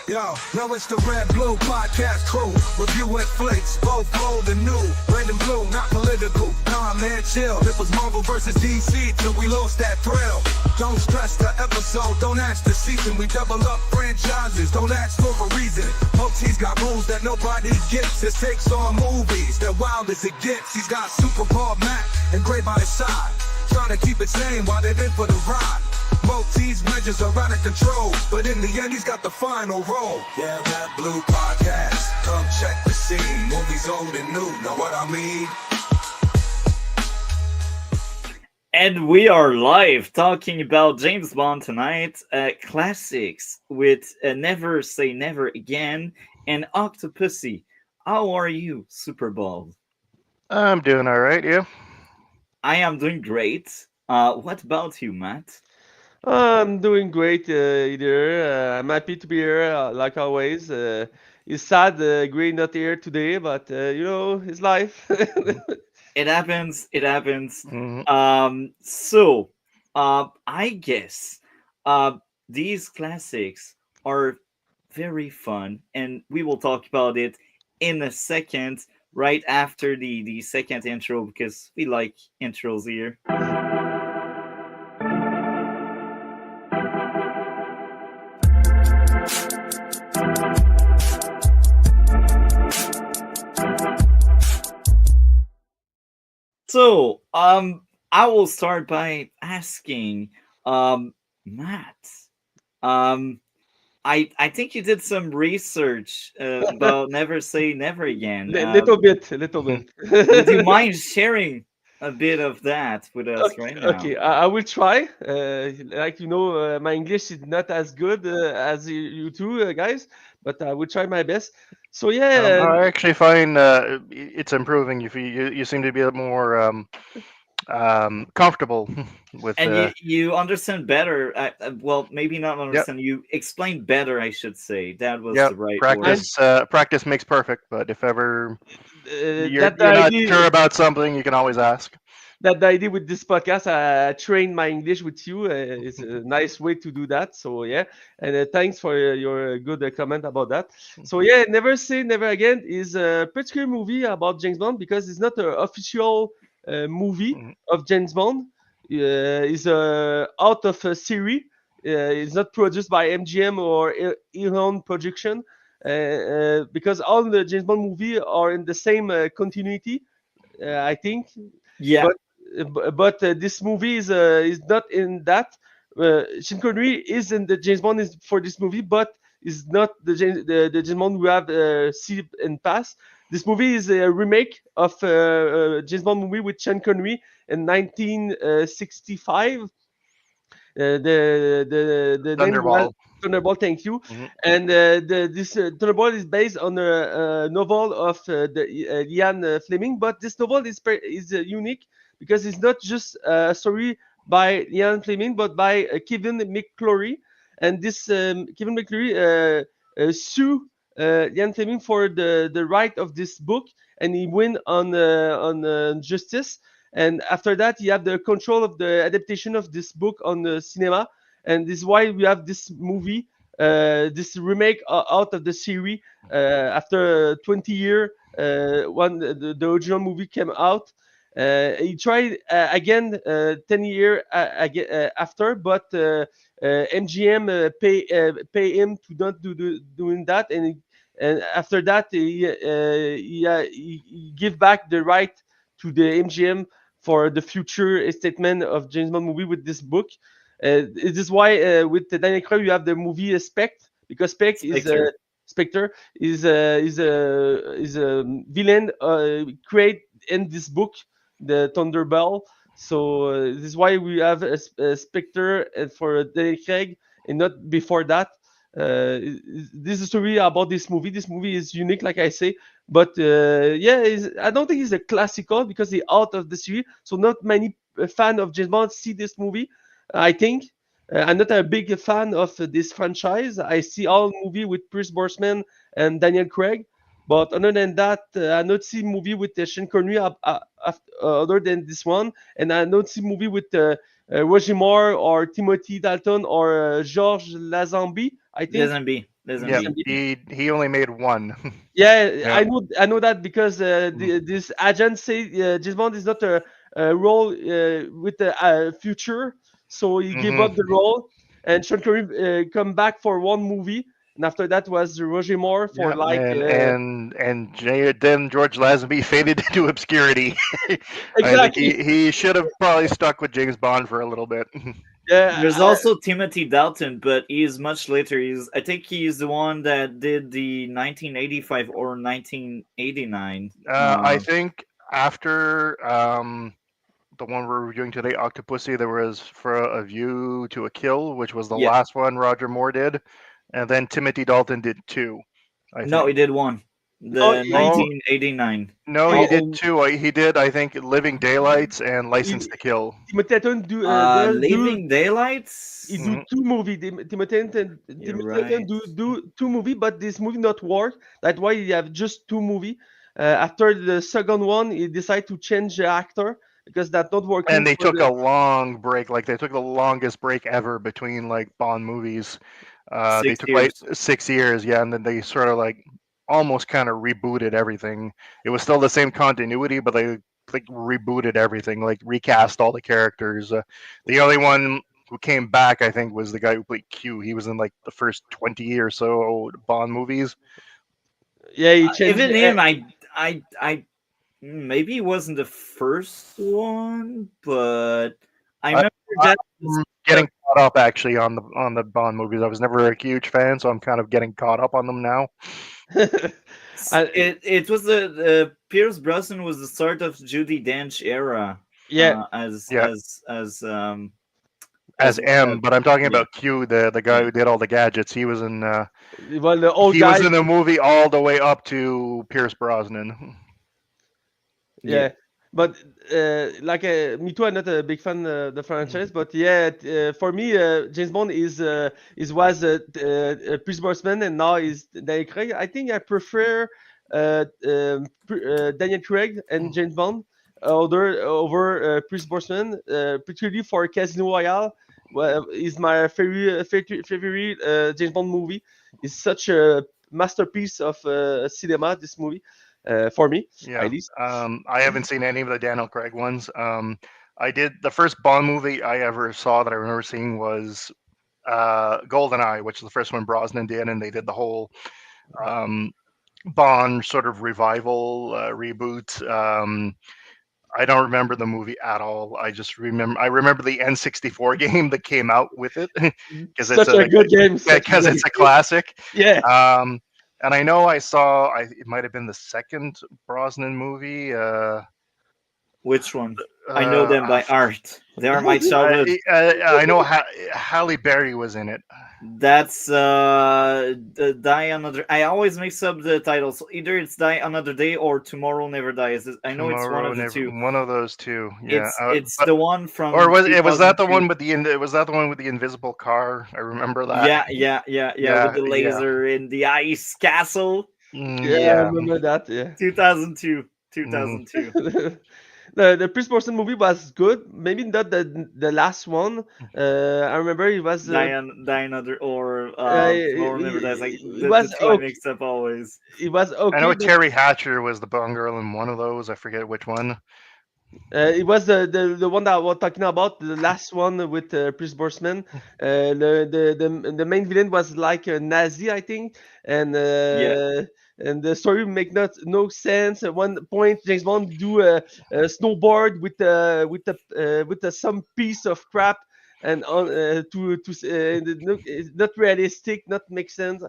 Yo, now it's the Red Blue Podcast crew. Reviewing flicks, both old and new. Red and blue, not political. Nah, man, chill. It was Marvel versus DC till we lost that thrill. Don't stress the episode, don't ask the season. We double up franchises, don't ask for a reason. He's got rules that nobody gets. His takes on movies, they're wild as it gets. He's got Superbald Mac and Gray by his side. Trying to keep it sane while they're in for the ride. These measures are out of control, but in the end he's got the final role. Yeah, that Blue Podcast, come check the scene. Movies old and new, know what I mean? And we are live talking about James Bond tonight, classics with Never Say Never Again and Octopussy. How are you, Superbald? I'm doing all right, you? I am doing great. What about you, Matt? I'm doing great, either. I'm happy to be here, like always. It's sad Gray not here today, but it's life. It happens. It happens. Mm-hmm. So, I guess these classics are very fun, and we will talk about it in a second, right after the second intro, because we like intros here. So, I will start by asking, Matt, I think you did some research about Never Say Never Again. Little bit. Would you mind sharing a bit of that with us right now? Okay, I will try. My English is not as good as you two guys, but I will try my best. So yeah, I actually find it's improving. You seem to be a bit more comfortable with. And you understand better. Well, maybe not understand. Yep. You explain better, I should say. That was the right word. Practice makes perfect. But if ever you're not sure about something, you can always ask. That the idea with this podcast, I train my English with you. It's a nice way to do that. So yeah, and thanks for your good comment about that. So yeah, Never Say Never Again is a particular movie about James Bond because it's not an official movie of James Bond. It's out of a series. It's not produced by MGM or Eon Production because all the James Bond movies are in the same continuity. I think. Yeah. But this movie is not in that. Sean Connery is in the James Bond for this movie, but is not the James Bond we have seen in past. This movie is a remake of James Bond movie with Sean Connery in 1965. The Thunderball. Thunderball, thank you. Mm-hmm. And this Thunderball is based on a novel of Ian Fleming, but this novel is unique because it's not just a story by Ian Fleming, but by Kevin McClory. And this Kevin McClory sued Ian Fleming for the right of this book, and he win on justice. And after that, he have the control of the adaptation of this book on the cinema. And this is why we have this movie, this remake out of the series after 20 years. When the original movie came out, he tried again 10 years after, but MGM pay him to not doing that, and after that he give back the right to the MGM for the future statement of James Bond movie with this book. It is why with Daniel Craig you have the movie Spectre, because Spectre is a villain created in this book, the Thunderball. So this is why we have a Spectre for Daniel Craig and not before that. This is a story about this movie. This movie is unique, like I say, but I don't think it's a classical because it's out of the series. So not many fans of James Bond see this movie. I think I'm not a big fan of this franchise. I see all movie with Pierce Brosnan and Daniel Craig, but other than that, I not see movie with Sean Connery other than this one, and I don't see movie with Roger Moore or Timothy Dalton or George Lazenby. I think Yeah, Lazenby. he only made one. Yeah, Yeah. I know that because this agent say James Bond is not a role with the future, so he gave Hmm. up the role, and Sean Connery come back for one movie, and after that was Roger Moore for Yeah, like then George Lazenby faded into obscurity. I think exactly. he should have probably stuck with James Bond for a little bit. Yeah, There's also Timothy Dalton, but he's much later. I think he's the one that did the 1985 or 1989. I think after the one we're reviewing today, Octopussy, there was For a View to a Kill, which was the Yeah, last one Roger Moore did, and then Timothy Dalton did two, I no, he think. did one. no, The Oh 1989. no, he he, did two. He did, I think, Living Daylights and License he, to Kill. Timothy Dalton do Living he Daylights. do Hmm. two movie. You're Timothy Dalton right. do two movie, but this movie not work. That's why he have just two movie. After the second one, he decide to change the actor because that not working And they for took the. a long break, like they took the longest break ever between like Bond movies. They Six took like years. 6 years, yeah, and then they sort of like almost kind of rebooted everything. It was still the same continuity, but they like rebooted everything, like recast all the characters. The only one who came back, I think, was the guy who played Q. He was in like the first 20 or so Bond movies. Yeah, he changed. Even him, I maybe it wasn't the first one, but I I, remember that. I'm getting caught up actually on the Bond movies. I was never a huge fan, so I'm kind of getting caught up on them now. I, It was the Pierce Brosnan was the start of Judy Dench era, yeah, as Yeah, as as M, but I'm talking yeah, about Q, the guy yeah. who did all the gadgets. well, the old He was guy. in the movie all the way up to Pierce Brosnan. Yeah. Yeah, but like me too. I'm not a big fan the franchise, but yeah, for me, James Bond was Pierce Brosnan, and now is Daniel Craig. I think I prefer Daniel Craig and James Bond over Pierce Brosnan, particularly for Casino Royale. Well, is my favorite James Bond movie. It's such a masterpiece of cinema. This movie, for me, Yeah, at least. I haven't seen any of the Daniel Craig ones. I did the first Bond movie I ever saw that I remember seeing was GoldenEye, which is the first one Brosnan did, and they did the whole um, Bond sort of revival reboot. I don't remember the movie at all. I remember the N64 game that came out with it because it's Such a good game. Such a because good it's a game. classic. Yeah. Um, and I know it might have been the second Brosnan movie. Which one? I know Uh, them by art. They are my childhood. I know Halle Berry was in it. That's Die Another. I always mix up the titles. Either it's Die Another Day or Tomorrow Never Dies. I know it's one Tomorrow of the Never, two. one of those two. Yeah, It's but the one or from was that the 2002. one with was that the one with the invisible car? I remember that. Yeah. With Yeah, the yeah, laser in the ice castle. Yeah, I yeah. remember that. Yeah. 2002. Mhm. 2002. The Pierce Brosnan movie was good. Maybe not the last one. I remember it was Die Another or Tomorrow Never Dies. Like it the was two I okay. mix up always. It was I know okay, but Terry Hatcher was the Bond girl in one of those. I forget which one. it was the one that I was talking about, the last one with Pierce Brosnan. The main villain was like a Nazi, I think, Yeah. and the story make not no sense. At one point, James Bond do a snowboard with some piece of crap, and on it's not realistic, not make sense.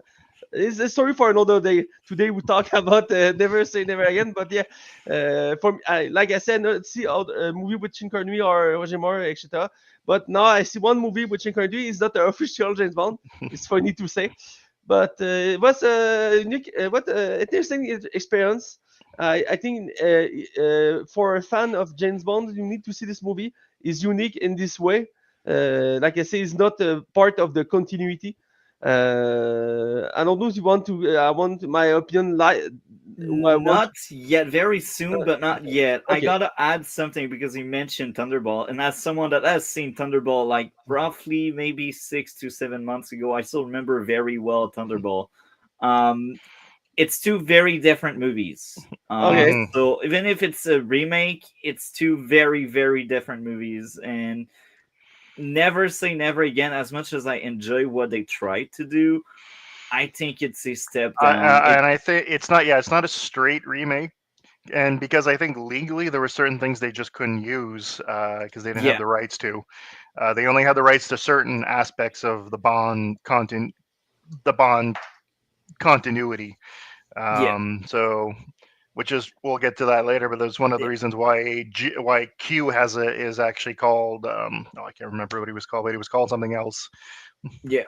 It's a story for another day. Today we talk about Never Say Never Again, but yeah, like I said, not see all movie with Sean Connery or Roger Moore, etc. But now I see one movie with Sean Connery is not the official James Bond. It's funny to say, but it was a unique, what interesting experience. I think for a fan of James Bond, you need to see this movie. It's unique in this way. Like I say, it's not a part of the continuity. I don't know if you want to. I want my opinion What? Not yet, very soon, but not yet. I Okay. gotta add something because you mentioned Thunderball, and as someone that has seen Thunderball like roughly maybe 6 to 7 months ago, I still remember very well Thunderball. Um, it's two very different movies. Okay. So even if it's a remake, it's two very, very different movies. And Never Say Never Again, as much as I enjoy what they tried to do, I think it's a step down. And I think it's not. Yeah, it's not a straight remake. And because I think legally there were certain things they just couldn't use because they didn't have Yeah, the rights to. They only had the rights to certain aspects of the Bond continuity. yeah, So, which is we'll get to that later. But that's one of the reasons why Q is actually called. Oh, I can't remember what he was called, but he was called something else. yeah.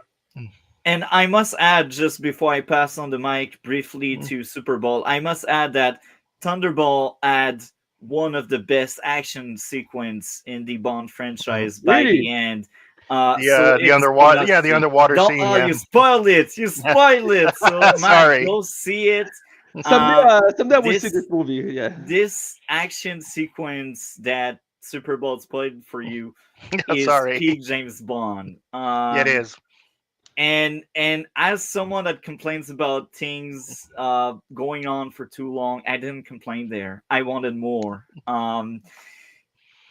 And I must add, just before I pass on the mic briefly to Superbald, I must add that Thunderball had one of the best action sequence in the Bond franchise by the Really? end. So The it's a underwater, must the see. underwater Don't, scene. oh, Yeah, you spoiled it! You spoiled it! So Mike, sorry. go see it. Someday, Um, someday I will see this this movie. Yeah. this action sequence that Superbald spoiled for you is Sorry. peak James Bond. Yeah, it is. And as someone that complains about things going on for too long, I didn't complain there. I wanted more.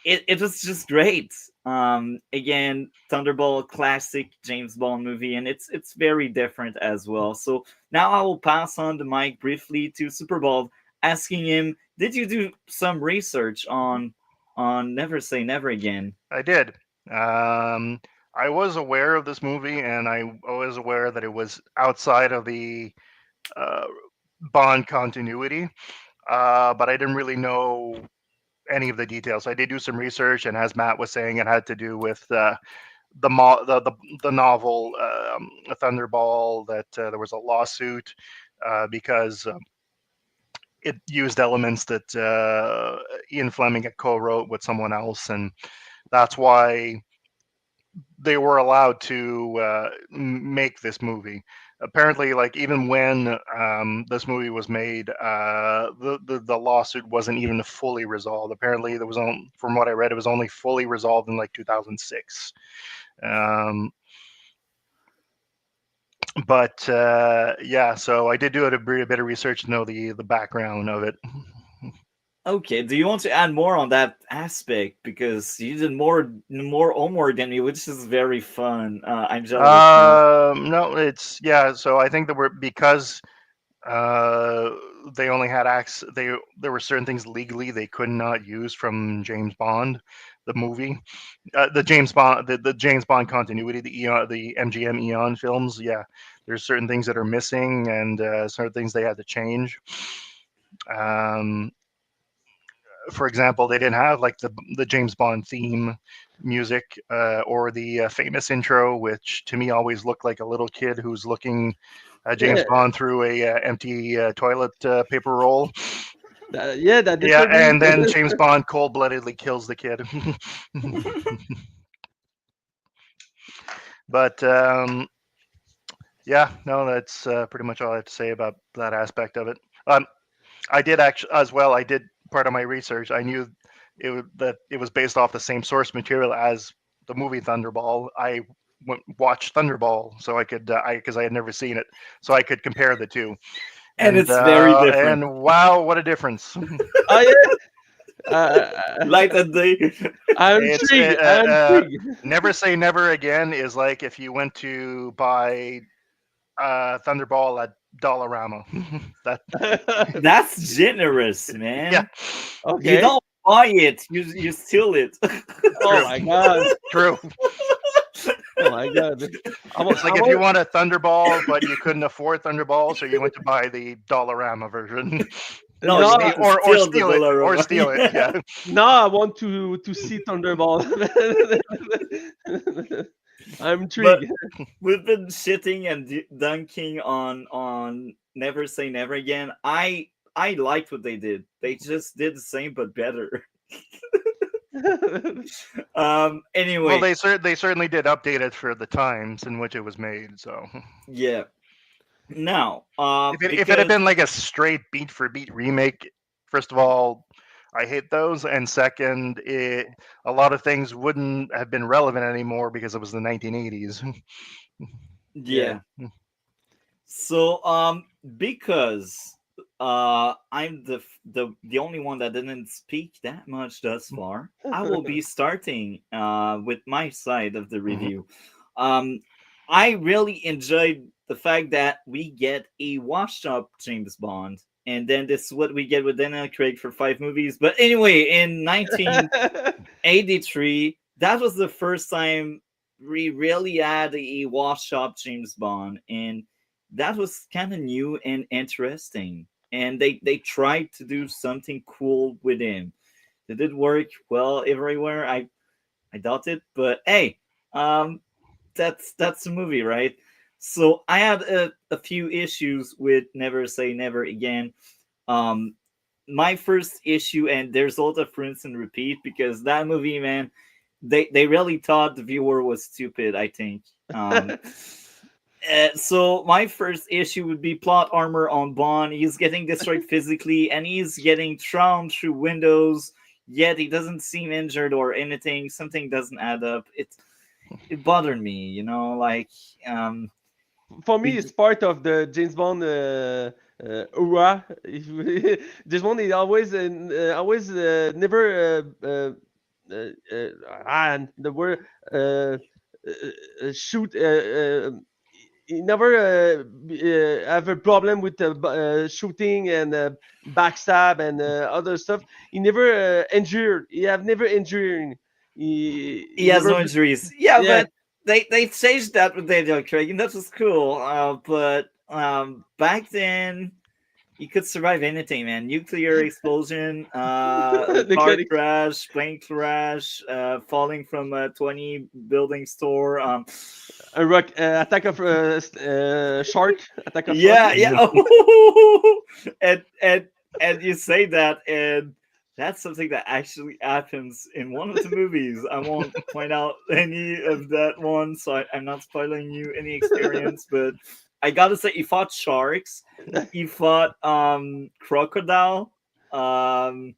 It was just great. Again, Thunderball, classic James Bond movie, and it's very different as well. So now I will pass on the mic briefly to Superball, asking him, did you do some research on Never Say Never Again? I did. I was aware of this movie, and I was aware that it was outside of the uh, Bond continuity, but I didn't really know any of the details. I did do some research, and as Matt was saying, it had to do with the novel Thunderball. That there was a lawsuit because it used elements that Ian Fleming had co-wrote with someone else, and that's why they were allowed to make this movie. Apparently, like even when this movie was made, the lawsuit wasn't even fully resolved. Apparently, there was from what I read, it was only fully resolved in like 2006. Um, but yeah, so I did do a bit of research to know the background of it. Okay, do you want to add more on that aspect? Because you did more than me, which is very fun. I'm jealous now. No, it's yeah. So I think that we're because uh, they only had acts. There were certain things legally they could not use from James Bond, the movie, the James Bond continuity, the MGM Eon films. Yeah, there's certain things that are missing, and certain things they had to change. Um, for example, they didn't have like the James Bond theme music or the famous intro, which to me always looked like a little kid who's looking James Yeah. Bond through a empty toilet paper roll. Yeah. That Yeah, disturbing. and then James Bond cold-bloodedly kills the kid. But yeah, no, that's pretty much all I have to say about that aspect of it. I did actually as well. I did part of my research. I knew that it was based off the same source material as the movie Thunderball. I watched Thunderball so I could because I had never seen it, so I could compare the two. And it's very different. And wow, what a difference! Oh yeah. Light and day. I'm It's intrigued. I'm intrigued. Never Say Never Again is like if you went to buy Thunderball at Dollarama. That That's generous, man. yeah, You Okay. don't buy it, you steal it. Oh my god. true. Oh my god. It's like if you want a Thunderball, but you couldn't afford Thunderball, so you went to buy the Dollarama version, No, or you No, need to or steal the steal it, or Dollarama. steal it. Yeah, now I want to see Thunderball. I'm But intrigued. we've been shitting and dunking on Never Say Never Again. I liked what they did. They just did the same but better. well, Anyway, they certainly did update it for the times in which it was made. So yeah. Now, If it had because been like a straight beat for beat remake, first of all, I hate those, and second, a lot of things wouldn't have been relevant anymore because it was the 1980s. Yeah. yeah, so because I'm the only one that didn't speak that much thus far, I will be starting with my side of the Mhm. review. Um, I really enjoyed the fact that we get a washed up James Bond, and then this is what we get with Daniel Craig for 5 movies. But anyway, in 1983, that was the first time we really had a washed up James Bond, and that was kind of new and interesting. And they tried to do something cool with him. Did it work well everywhere? I doubt it, but hey, um, that's a movie, right? So I had a few issues with Never Say Never Again. Um, my first issue, and there's a lot of rinse and repeat because that movie, man, they really thought the viewer was stupid. I think. So my first issue would be plot armor on Bond. He's getting destroyed physically, and he's getting thrown through windows. Yet he doesn't seem injured or anything. Something doesn't add up. It bothered me, like um, For me, we it's part of the James Bond aura. James Bond is always never and the word shoot. He never have a problem with shooting and backstab and other stuff. He never injured. He have never injured. he He has never. no injuries. Yeah, Yeah. but they changed that with Daniel Craig, and that was cool. But back then you could survive anything, man. Nuclear explosion, The car credit. crash, plane crash, falling from a 20 building store. A rock attack of shark. Attack of shark. Yeah, yeah. And and you say that, and that's something that actually happens in one of the movies. I won't point out any of that one, so I'm not spoiling you any experience. But I gotta say, he fought sharks. He fought crocodile, um,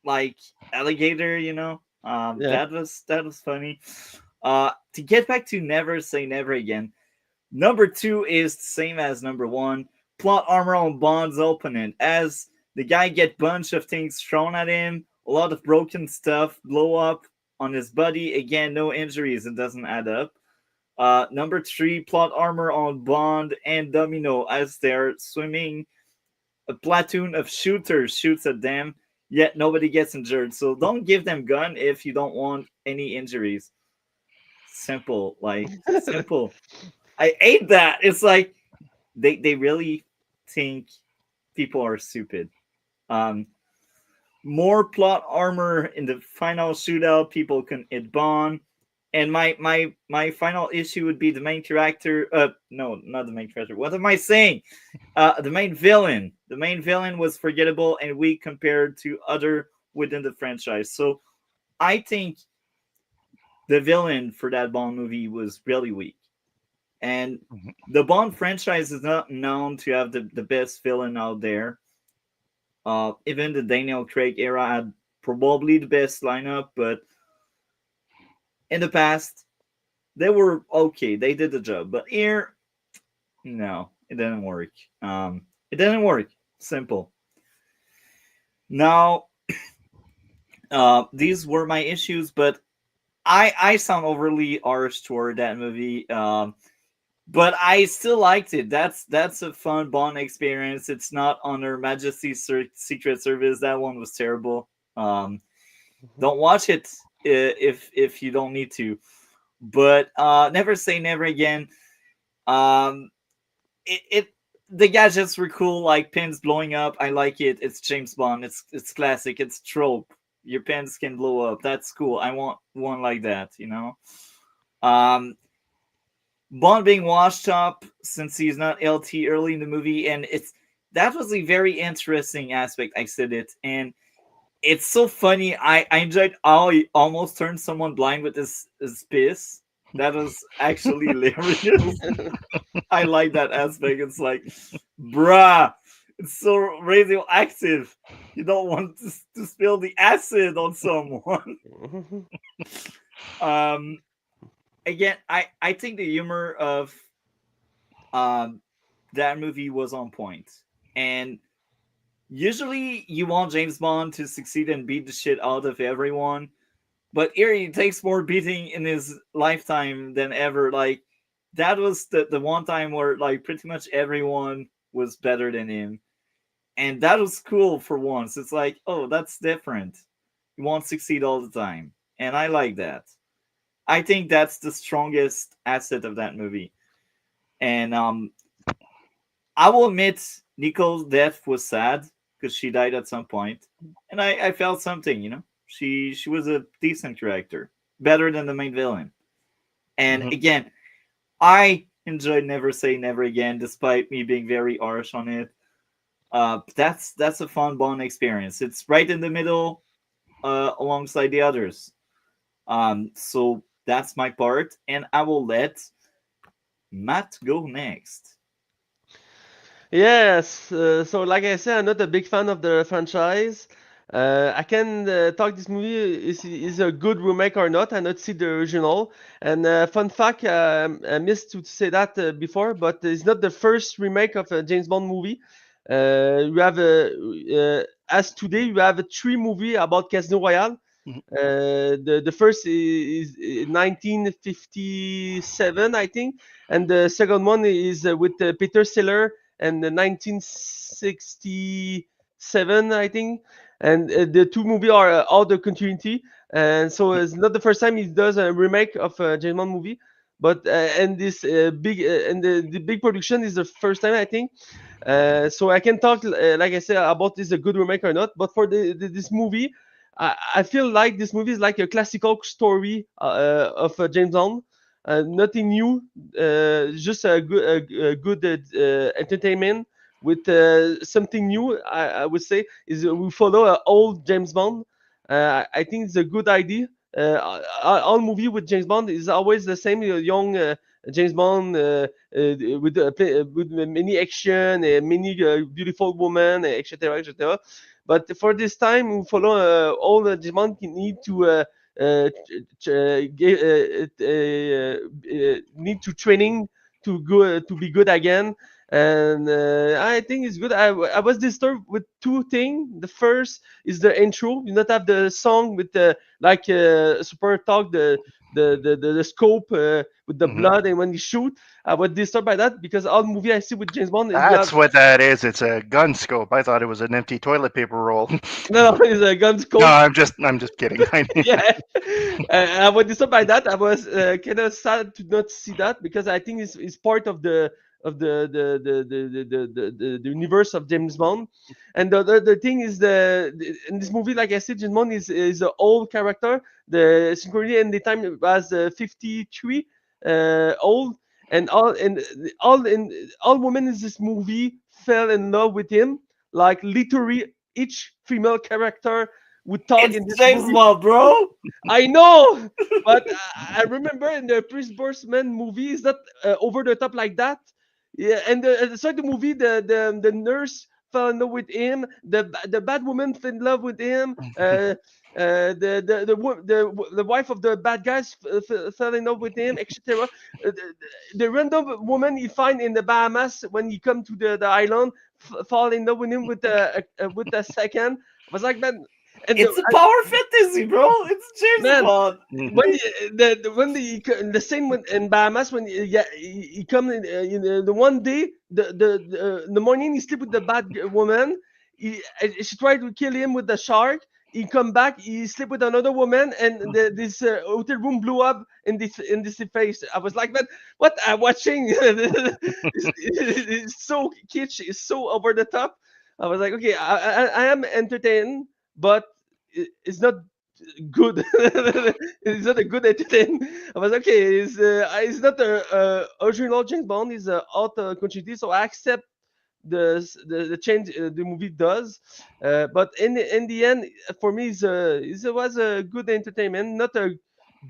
like alligator. Yeah. That was funny. To get back to Never Say Never Again. Number two is the same as number one. Plot armor on Bond's opponent. As the guy get bunch of things thrown at him, a lot of broken stuff blow up on his body. Again, no injuries. It doesn't add up. Number three, plot armor on Bond and Domino as they're swimming. A platoon of shooters shoots at them, yet nobody gets injured. So don't give them gun if you don't want any injuries. Simple, like simple. I hate that. It's like they really think people are stupid. Um, More plot armor in the final shootout. People can hit Bond. And my final issue would be the main character. No, not the main character. What am I saying? The main villain. The main villain was forgettable and weak compared to other within the franchise. So I think the villain for that Bond movie was really weak. And Mhm. the Bond franchise is not known to have the best villain out there. Even the Daniel Craig era had probably the best lineup, but in the past, they were okay. They did the job. But here, no, it didn't work. It didn't work. Simple. Now, these were my issues, but I sound overly harsh toward that movie. But I still liked it. That's a fun Bond experience. It's not on Her Majesty's Secret Service. That one was terrible. Don't watch it if you don't need to. But Never Say Never Again. Um, it the gadgets were cool, like pins blowing up. I like it. It's James Bond. It's classic. It's trope. Your pins can blow up. That's cool. I want one like that. Um, Bond being washed up since he's not LT early in the movie, and that was a very interesting aspect. I said it, and it's so funny. I enjoyed how he almost turned someone blind with his piss. That was actually hilarious. I like that aspect. It's like, bruh, it's so radioactive. You don't want to spill the acid on someone. Um, Again, I think the humor of um that movie was on point, and usually you want James Bond to succeed and beat the shit out of everyone, but here he takes more beating in his lifetime than ever. Like that was the one time where like pretty much everyone was better than him, and that was cool for once. It's like, oh, that's different. You won't succeed all the time, and I like that. I think that's the strongest asset of that movie. And I will admit, Nicole's death was sad because she died at some point, and I felt something. She was a decent character, better than the main villain. And Mhm. again, I enjoyed Never Say Never Again, despite me being very harsh on it. That's a fun Bond experience. It's right in the middle, alongside the others. So that's my part, and I will let Matt go next. Yes, so like I said, I'm not a big fan of the franchise. I can talk this movie is a good remake or not. I not see the original. And fun fact, I missed to say that before, but it's not the first remake of a James Bond movie. You have as today you have a three movie about Casino Royale. Mhm. The first is 1957, I think, and the second one is with Peter Sellers and 1967, I think. And the two movies are out of continuity, and so it's not the first time he does a remake of a James Bond movie. But and this big and the big production is the first time, I think. So I can talk, like I said, about this a good remake or not. But for this movie, I feel like this movie is like a classical story of James Bond. Nothing new, just a good entertainment with something new. I would say is we follow old James Bond. I think it's a good idea. All movie with James Bond is always the same young James Bond with many action, many beautiful women, etc., etc. But for this time, we follow all the James Bond need to need to training to go to be good again. And I think it's good. I was disturbed with two things. The first is the intro. You not have the song with the like super talk the scope with the Mhm. blood and when you shoot. I was disturbed by that because all movie I see with James Bond is you have That's what that is. It's a gun scope. I thought it was an empty toilet paper roll. no, it's a gun No, scope. I'm just kidding. Yeah, I was disturbed by that. I was kind of sad to not see that because I think it's part of the universe of James Bond. And the thing is in this movie, like I said, James Bond is an old character. The synchronity in the time was 53 old, and all women in this movie fell in love with him. Like literally, each female character would talk It's in this James movie. Bond, bro. I know, but I remember in the Chris Brosnan movie, is that over the top like that? Yeah, and at the start of the movie, the nurse fell in love with him. The bad woman fell in love with him. The wife of the bad guys fell in love with him, etc. The random woman he find in the Bahamas when he come to the island fall in love with him with a second. I was like, man, and It's a power fantasy, bro. It's James man, Bond. when when the same when in Bahamas when yeah he come in the one day in the morning he sleep with the bad woman. She tried to kill him with the shark. He come back. He sleep with another woman, and this hotel room blew up in this face. I was like, man, what I'm watching? It's so kitsch. It's so over the top. I was like, okay, I am entertained, but it's not good. It's not a good entertainment. I was okay. It's not a original James Bond. It's a auto continuity, so I accept the change the movie does. But in the end, for me, it was a good entertainment, not a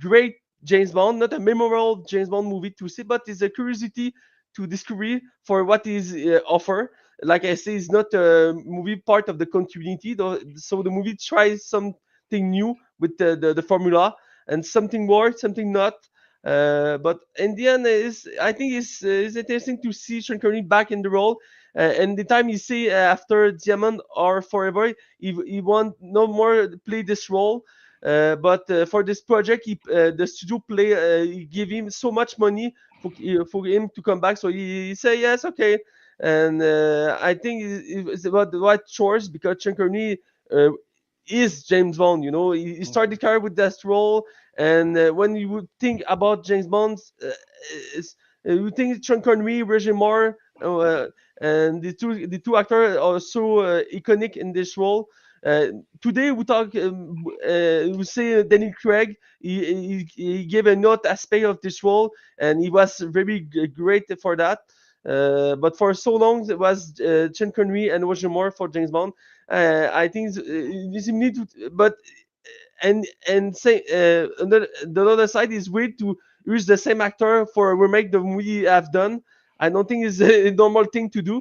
great James Bond, not a memorable James Bond movie to see, but it's a curiosity to discover for what is offer. Like I say, it's not a movie part of the continuity, though, so the movie tries something new with the formula and something more, something not. But in the end, I think it's interesting to see Sean Connery back in the role. And the time you see after Diamond or Forever, he want no more play this role. But for this project, the studio he give him so much money for him to come back. So he say yes, okay. And I think it's about the right choice because Sean Connery is James Bond. You know, he started career with that role, and when you would think about James Bond, you think Sean Connery, Roger Moore, and the two actors are so iconic in this role. Uh, Today we talk, we say Daniel Craig. He gave another aspect of this role, and he was very great for that. But for so long it was Sean Connery and Roger Moore for James Bond. I think it's need to, but and say the other side is weird to use the same actor for a remake the movie have done. I don't think it's a normal thing to do,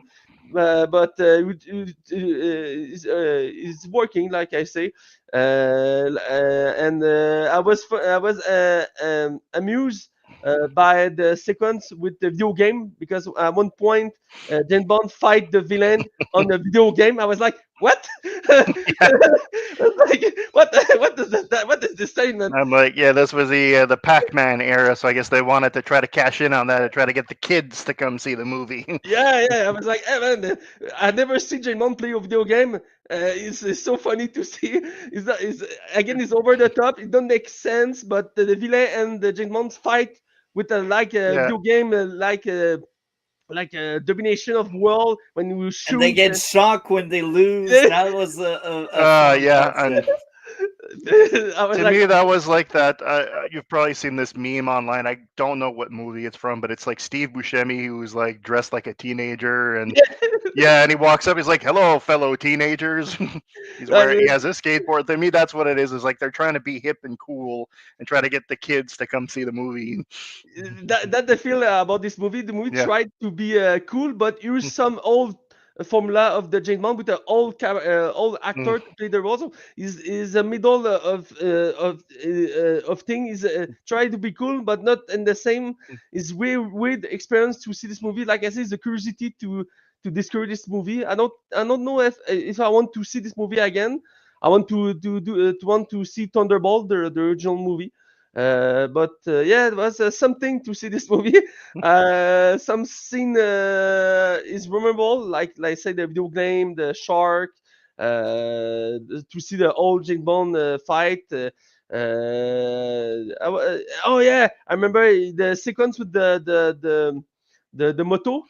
but it's working, like I say. And I was amused by the sequence with the video game because at one point James Bond fight the villain on the video game. I was like, what? Yeah. Like, what is this statement? I'm like, yeah, this was the Pac-Man era, so I guess they wanted to try to cash in on that and try to get the kids to come see the movie. Yeah. I was like, hey, man, I never seen James Bond play a video game. It's so funny to see. Again, it's over the top. It don't make sense, but the villain and the James Bond fight with like a Yeah, video game, like a domination of world when you And they shoot. get shocked when they lose. That was a fun yeah, concept. and I was to like, me that was like that. You've probably seen this meme online. I don't know what movie it's from, but it's like Steve Buscemi who's like dressed like a teenager, and yeah, and he walks up. He's like, "Hello, fellow teenagers." He has a skateboard. To me, that's what it is. Is like they're trying to be hip and cool and try to get the kids to come see the movie. that the feel about this movie. The movie Yeah. tried to be cool, but use some old formula of the James Bond with the old Mm, actor to play the role. So is a middle of thing. Is try to be cool, but not in the same. Is weird experience to see this movie. Like I said, it's a curiosity to discover this movie. I don't know if I want to see this movie again. I want to want to see Thunderball, the original movie. But yeah, it was something to see this movie. Some scene is memorable, like say the video game, the shark. To see the old James Bond fight. Oh yeah, I remember the sequence with the moto,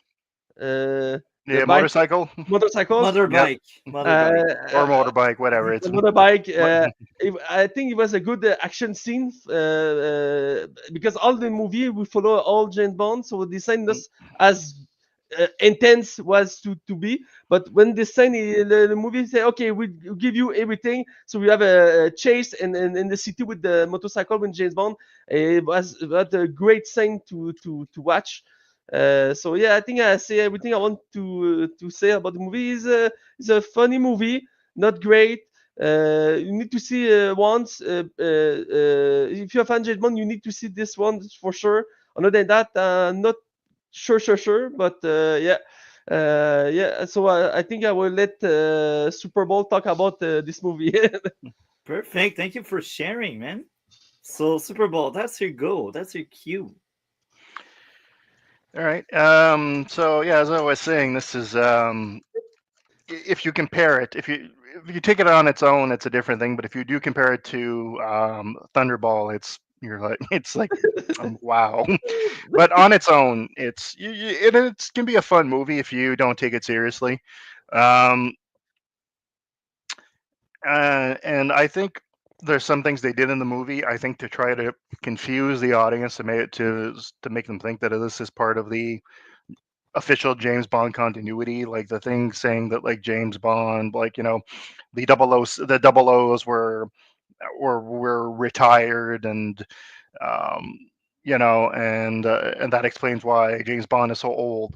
the yeah, bike, motorcycle. motorcycles. Yep, Motorbike. Uh, Motorbike. or uh, motorbike, whatever. It's the motorbike. I think it was a good action scene because all the movie we follow all James Bond, so the scene was as intense was to be. But when the scene, the movie say, okay, we give you everything, so we have a chase in the city with the motorcycle with James Bond. It was a great scene to watch. So yeah, I think I say everything I want to say about the movie. It's a funny movie, not great. You need to see once. If you're a fan of James Bond, you need to see this one for sure. Other than that, not sure. But yeah. So I think I will let Superbald talk about this movie. Perfect. Thank you for sharing, man. So Super Bowl, that's your goal. That's your cue. all right. So yeah, as I was saying, this is if you compare it, if you take it on its own, it's a different thing. But if you do compare it to Thunderball, you're like it's like wow. But on its own, it can be a fun movie if you don't take it seriously. Um, and I think there's some things they did in the movie. I think to try to confuse the audience to make them think that this is part of the official James Bond continuity, like the thing saying that like James Bond, like the double O's were retired, and Um, and that explains why James Bond is so old,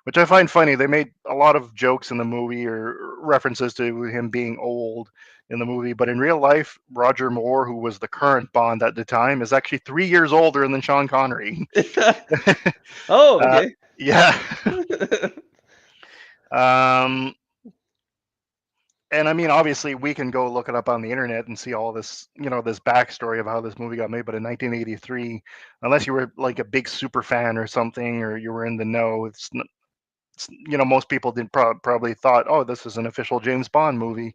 which I find funny. They made a lot of jokes in the movie or references to him being old in the movie, but in real life, Roger Moore, who was the current Bond at the time, is actually 3 years older than Sean Connery. Oh, uh, okay. yeah. um, and I mean, obviously, we can go look it up on the internet and see all this, this backstory of how this movie got made. But in 1983, unless you were like a big super fan or something, or you were in the know, most people did probably thought, oh, this is an official James Bond movie.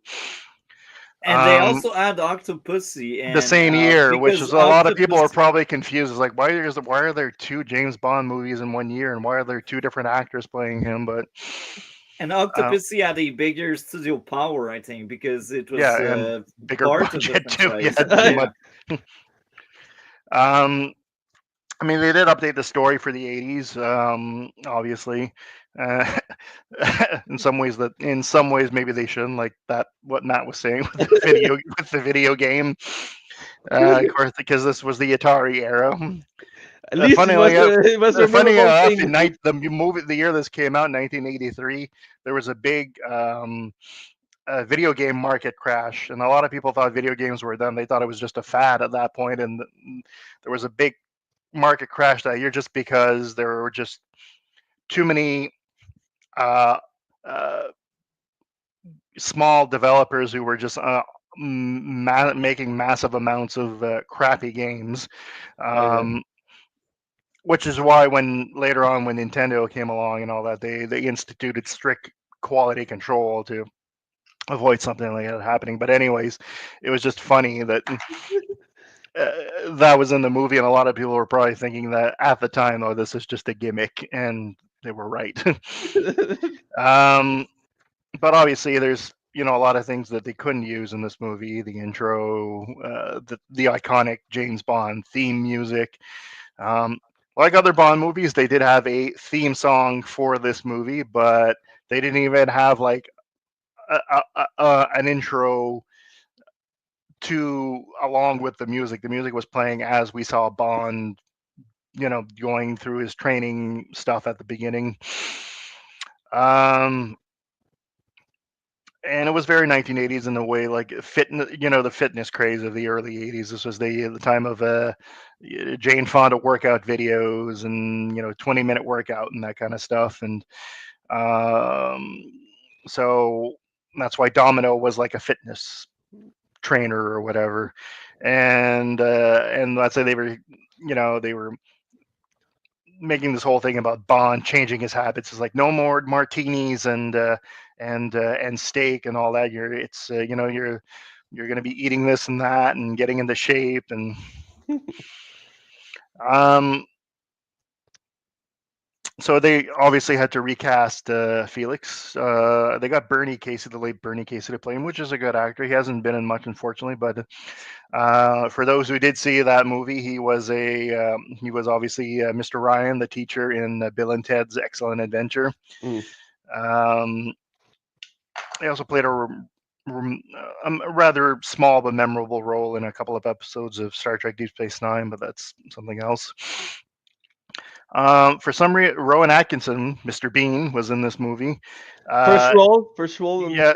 And they Um, also had Octopussy, the and same year, which because is a lot of people are Octopus probably confused. It's like, why are there two James Bond movies in one year, and why are there two different actors playing him? But and uh, Octopussy had a bigger studio power, I think, because it was yeah, and bigger part of the budget too. Yeah, franchise. much. Yeah, Um, I mean, they did update the story for the '80s, obviously. Uh, in some ways, maybe they shouldn't, like that. What Matt was saying with the video game, of course, because this was the Atari era. At least Funnily enough, it was a funny memorable enough, thing. the year this came out, 1983, there was a big video game market crash, and a lot of people thought video games were done. They thought it was just a fad at that point, and there was a big market crash that year just because there were just too many uh, uh, small developers who were just making massive amounts of crappy games. Oh yeah. Um, which is why when later on when Nintendo came along and all that, they instituted strict quality control to avoid something like that happening. But anyways, it was just funny that that was in the movie, and a lot of people were probably thinking that at the time, oh, this is just a gimmick, and they were right. um, but obviously, there's a lot of things that they couldn't use in this movie. The intro, the iconic James Bond theme music. Um, like other Bond movies, they did have a theme song for this movie, but they didn't even have like an intro to along with the music. The music was playing as we saw Bond, going through his training stuff at the beginning. Um, and it was very 1980s in the way, like fitness, the fitness craze of the early 80s. This was the time of Jane Fonda workout videos and 20-minute workout and that kind of stuff. And um, so that's why Domino was like a fitness trainer or whatever. And let's say they were making this whole thing about Bond changing his habits. It's like no more martinis and steak and all that. You're going to be eating this and that and getting into shape um so they obviously had to recast Felix. They got Bernie Casey, the late Bernie Casey, to play him, which is a good actor. He hasn't been in much, unfortunately, but for those who did see that movie, he was obviously Mr. Ryan, the teacher in Bill and Ted's Excellent Adventure. Mm. Um, he also played a rather small but memorable role in a couple of episodes of Star Trek Deep Space Nine, but that's something else. For some reason, Rowan Atkinson, Mr. Bean, was in this movie. First role. First role. Yeah,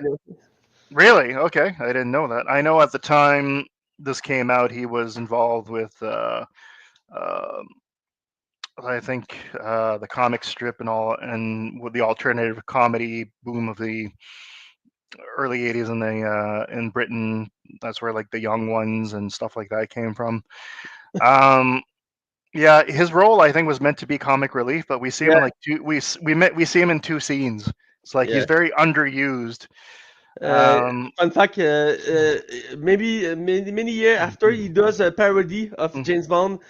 really? Okay, I didn't know that. I know at the time this came out, he was involved with, um I think, the comic strip and all, and with the alternative comedy boom of the early '80s in Britain. That's where like the Young Ones and stuff like that came from. Um, Yeah, his role I think was meant to be comic relief, but we see him Yeah. in like we see him in two scenes. It's like he's Yeah. very underused. Uh, Um, Fun fact, maybe many years after he does a parody of James Bond,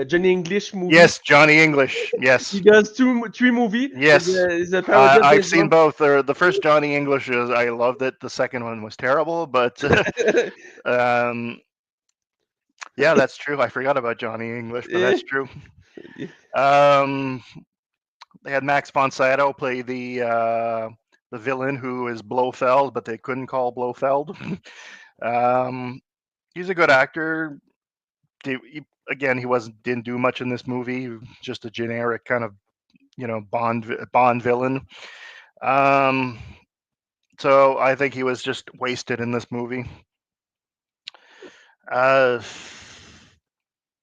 Johnny English movie. yes, Johnny English. He Yes, does three movie. yes. Is a parody of I've James seen Bond. both. The first Johnny English is I loved it. The second one was terrible, but um, yeah, that's true. I forgot about Johnny English, but Yeah. that's true. Um, they had Max von Sydow play the villain who is Blofeld, but they couldn't call Blofeld. um, he's a good actor. again, he wasn't didn't do much in this movie. Just a generic kind of Bond villain. Um, so I think he was just wasted in this movie. Uh,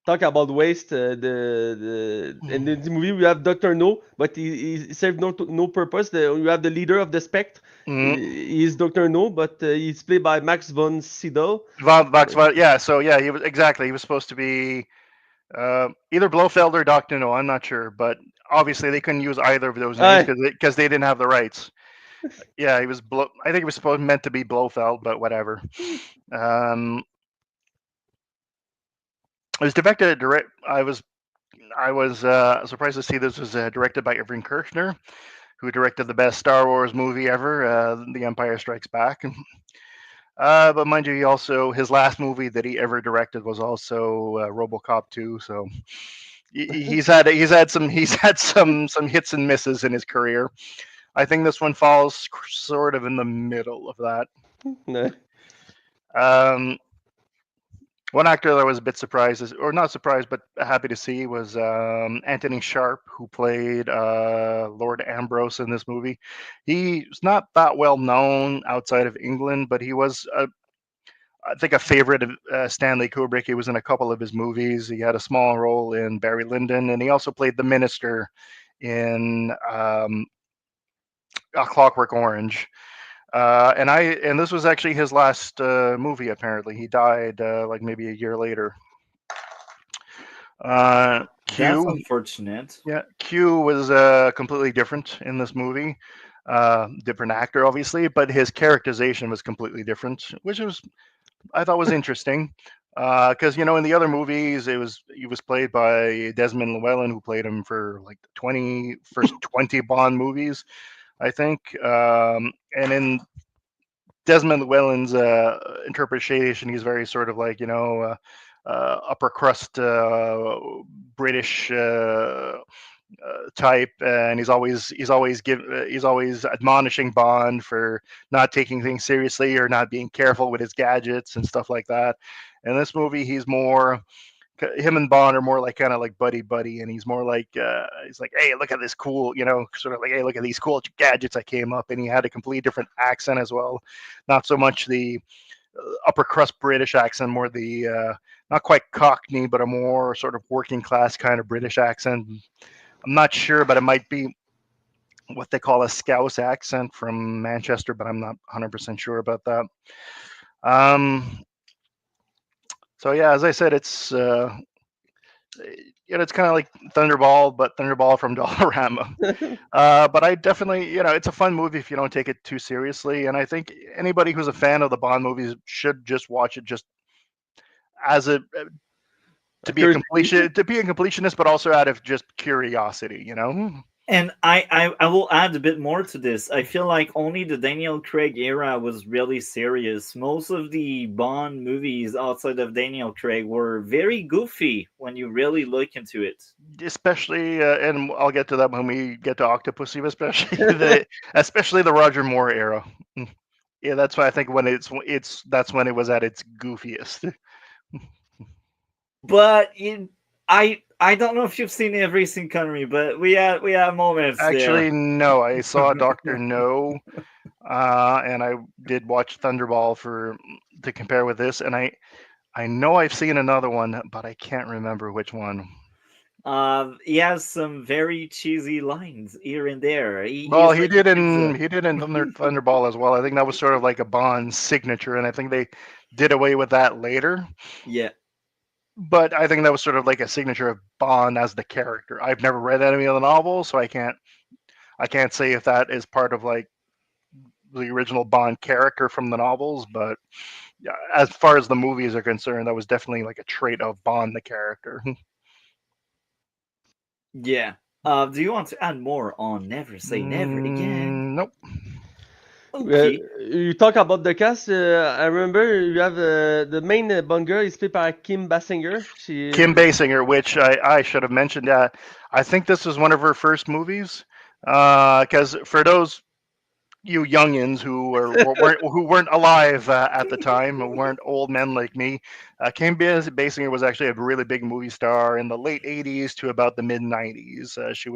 Talk about waste. In the movie we have Doctor No, but he served no purpose. You have the leader of the Spect. mm, He is Doctor No, but he's played by Max von Sydow. Yeah. So yeah, he was exactly. He was supposed to be either Blofeld or Doctor No. I'm not sure, but obviously they couldn't use either of those names Aye. because they didn't have the rights. Yeah, he was. I think he was supposed meant to be Blofeld, but whatever. Um, it was directed. I was surprised to see this was directed by Irving Kershner, who directed the best Star Wars movie ever, The Empire Strikes Back. But mind you, he also his last movie that he ever directed was also RoboCop 2. So he's had some hits and misses in his career. I think this one falls sort of in the middle of that. No. Um, One actor that I was a bit surprised, or not surprised, but happy to see, was Anthony Sharp, who played Lord Ambrose in this movie. He's not that well known outside of England, but he was, I think, a favorite of Stanley Kubrick. He was in a couple of his movies. He had a small role in Barry Lyndon, and he also played the minister in A Clockwork Orange. And this was actually his last movie. Apparently, he died like maybe a year later. That's Q, unfortunate. yeah, Q was completely different in this movie. Different actor, obviously, but his characterization was completely different, which I thought was interesting. Because in the other movies, he was played by Desmond Llewellyn, who played him for like the first 20 Bond movies, I think. And in Desmond Llewellyn's interpretation, he's very sort of like upper crust British type, and he's always admonishing Bond for not taking things seriously or not being careful with his gadgets and stuff like that. In this movie, him and Bond are more like kind of like buddy, and he's more like he's like, hey, look at this cool, sort of like, hey, look at these cool gadgets I came up, and he had a completely different accent as well, not so much the upper crust British accent, more the not quite Cockney, but a more sort of working class kind of British accent. I'm not sure, but it might be what they call a Scouse accent from Manchester, but I'm not 100% sure about that. So yeah, as I said, it's it's kind of like Thunderball, but Thunderball from Dollarama. But I definitely, it's a fun movie if you don't take it too seriously. And I think anybody who's a fan of the Bond movies should just watch it just as to be a completionist, but also out of just curiosity. And I will add a bit more to this. I feel like only the Daniel Craig era was really serious. Most of the Bond movies outside of Daniel Craig were very goofy when you really look into it. Especially, and I'll get to that when we get to Octopussy, especially the Roger Moore era. Yeah, that's why I think when that's when it was at its goofiest. But I don't know if you've seen Every Scene Connery, but we had moments. Actually, there. no. I saw Doctor No, and I did watch Thunderball to compare with this, and I know I've seen another one, but I can't remember which one. He has some very cheesy lines here and there. He like did in Thunderball as well. I think that was sort of like a Bond signature, and I think they did away with that later. Yeah. But I think that was sort of like a signature of Bond as the character. I've never read any of the novels, so I can't say if that is part of like the original Bond character from the novels. But yeah, as far as the movies are concerned, that was definitely like a trait of Bond the character. Yeah. Do you want to add more on Never Say Never Again? Nope. Okay. You talk about the cast. I remember you have the main Bond girl is played by Kim Basinger. Kim Basinger, which I should have mentioned. I think this was one of her first movies. Because for those, you youngins who weren't alive at the time, who weren't old men like me. Kim Basinger was actually a really big movie star in the late '80s to about the mid '90s. She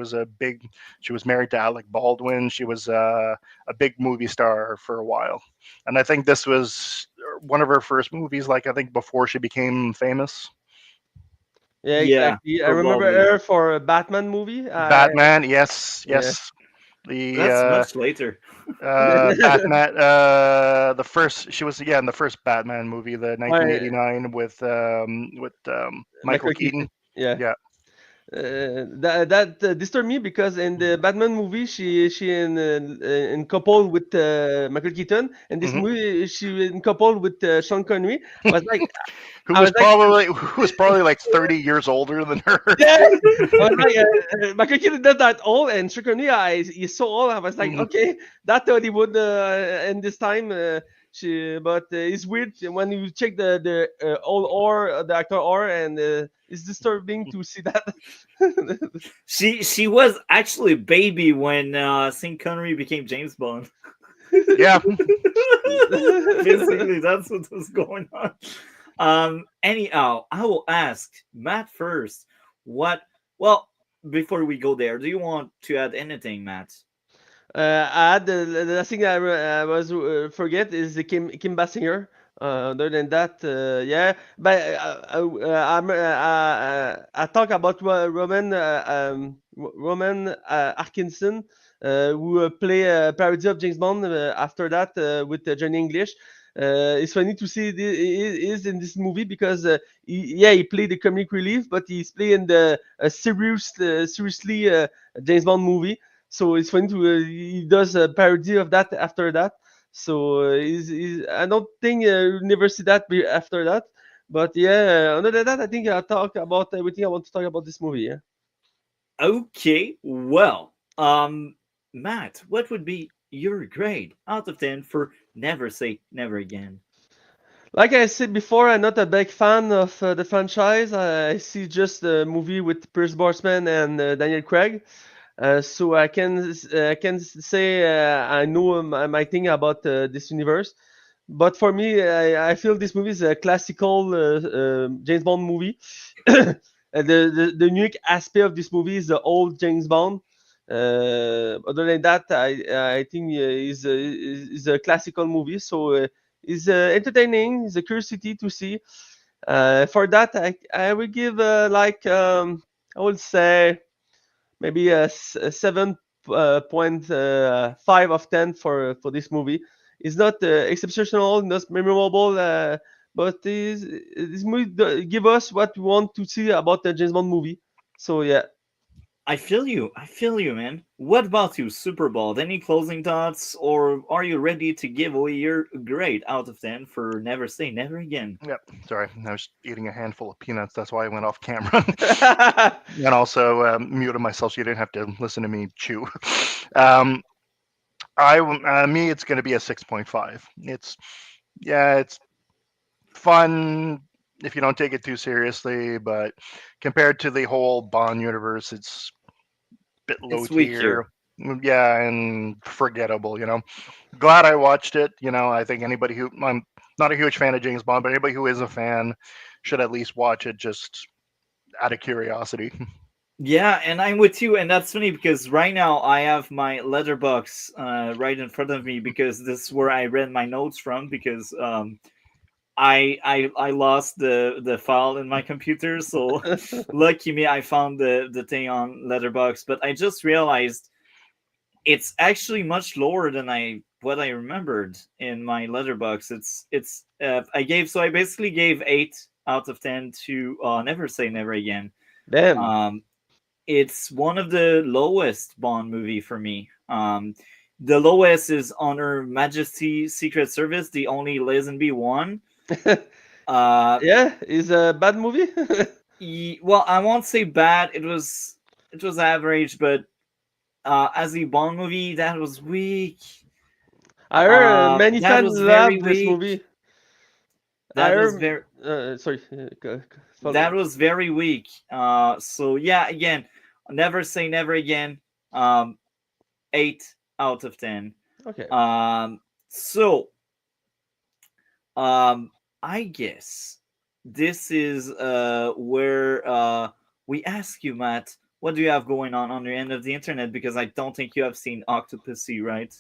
was married to Alec Baldwin. She was a big movie star for a while, and I think this was one of her first movies. Like I think before she became famous. Yeah, Yeah, exactly. I remember probably. her for a Batman movie. Batman, yes, Yeah. yes. The That's much later. Batman. The first she was in the first Batman movie, the Why, 1989 with Michael Michael Keaton. Keaton. Yeah. Yeah. That disturbed me because in the Batman movie she in couple with Michael Keaton, and this hmm movie she in couple with Sean Connery. Who I was was like, probably like 30 years older than her. yeah, I was like, Michael Keaton not that old, and Sean Connery he's so old. I was like, Mhm. okay, that Hollywood and this time. But it's weird when you check the old or the actor or, and it's disturbing to see that. She was actually a baby when Sean Connery became James Bond. Yeah. Basically, that's what was going on. Anyhow, I will ask Matt first. What? Well, before we go there, do you want to add anything, Matt? I had the last thing I was forget is the Kim Basinger. Other than that, yeah, but I talk about Roman Atkinson, who play a parody of James Bond after that with Johnny English. It's funny to see he is in this movie because he played the comic relief, but he's playing the seriously James Bond movie. So it's funny to he does a parody of that after that. So I don't think you never see that after that. But yeah, other than that, I think I'll talk about everything I want to talk about this movie. Yeah. Okay, well, Matt, what would be your grade out of 10 for Never Say Never Again? Like I said before, I'm not a big fan of the franchise. I see just the movie with Pierce Brosnan and Daniel Craig. So I can say I know my thing about this universe. But for me, I feel this movie is a classical James Bond movie. The unique aspect of this movie is the old James Bond. Other than that, I think is a classical movie. So it's entertaining. It's a curiosity to see. For that, I will give I would say maybe a 7.5 of 10 for this movie. It's not exceptional, not memorable, but this movie give us what we want to see about the James Bond movie. So yeah. I feel you. I feel you, man. What about you, Superbald? Any closing thoughts, or are you ready to give away your grade out of 10 for Never Say Never Again? Yep. Sorry, I was eating a handful of peanuts. That's why I went off camera, and also muted myself so you didn't have to listen to me chew. Um, me, it's going to be a 6.5. It's fun if you don't take it too seriously, but compared to the whole Bond universe, it's a bit low It's weak tier. here. Yeah, and forgettable. Glad I watched it. I think anybody who I'm not a huge fan of James Bond, but anybody who is a fan should at least watch it just out of curiosity. Yeah, and I'm with you, and that's funny because right now I have my letterbox right in front of me because this is where I read my notes from because I lost the file in my computer, so lucky me, I found the thing on letterbox. But I just realized it's actually much lower than I remembered in my letterbox. I basically gave 8 out of 10 to Never Say Never Again. Damn. Um, it's one of the lowest Bond movie for me. The lowest is on Her Majesty Secret Service, the only Lazenby one. Uh, Yeah, it's a bad movie. well, I won't say bad. It was average, but as a Bond movie, that was weak. I heard many That fans was very love this weak. movie. I That was heard. very Sorry, that follow. was very weak. So yeah, again, Never Say Never Again. 8 out of 10. Okay. So I guess this is where we ask you, Matt, what do you have going on your end of the internet? Because I don't think you have seen Octopussy, right?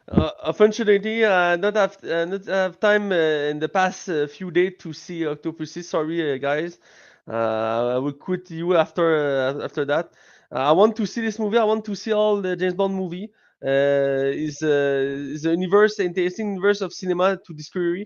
Unfortunately, not have time in the past few days to see Octopussy. Sorry, guys. I will quit you after that. I want to see this movie. I want to see all the James Bond movie. Is a universe, interesting universe of cinema to discover.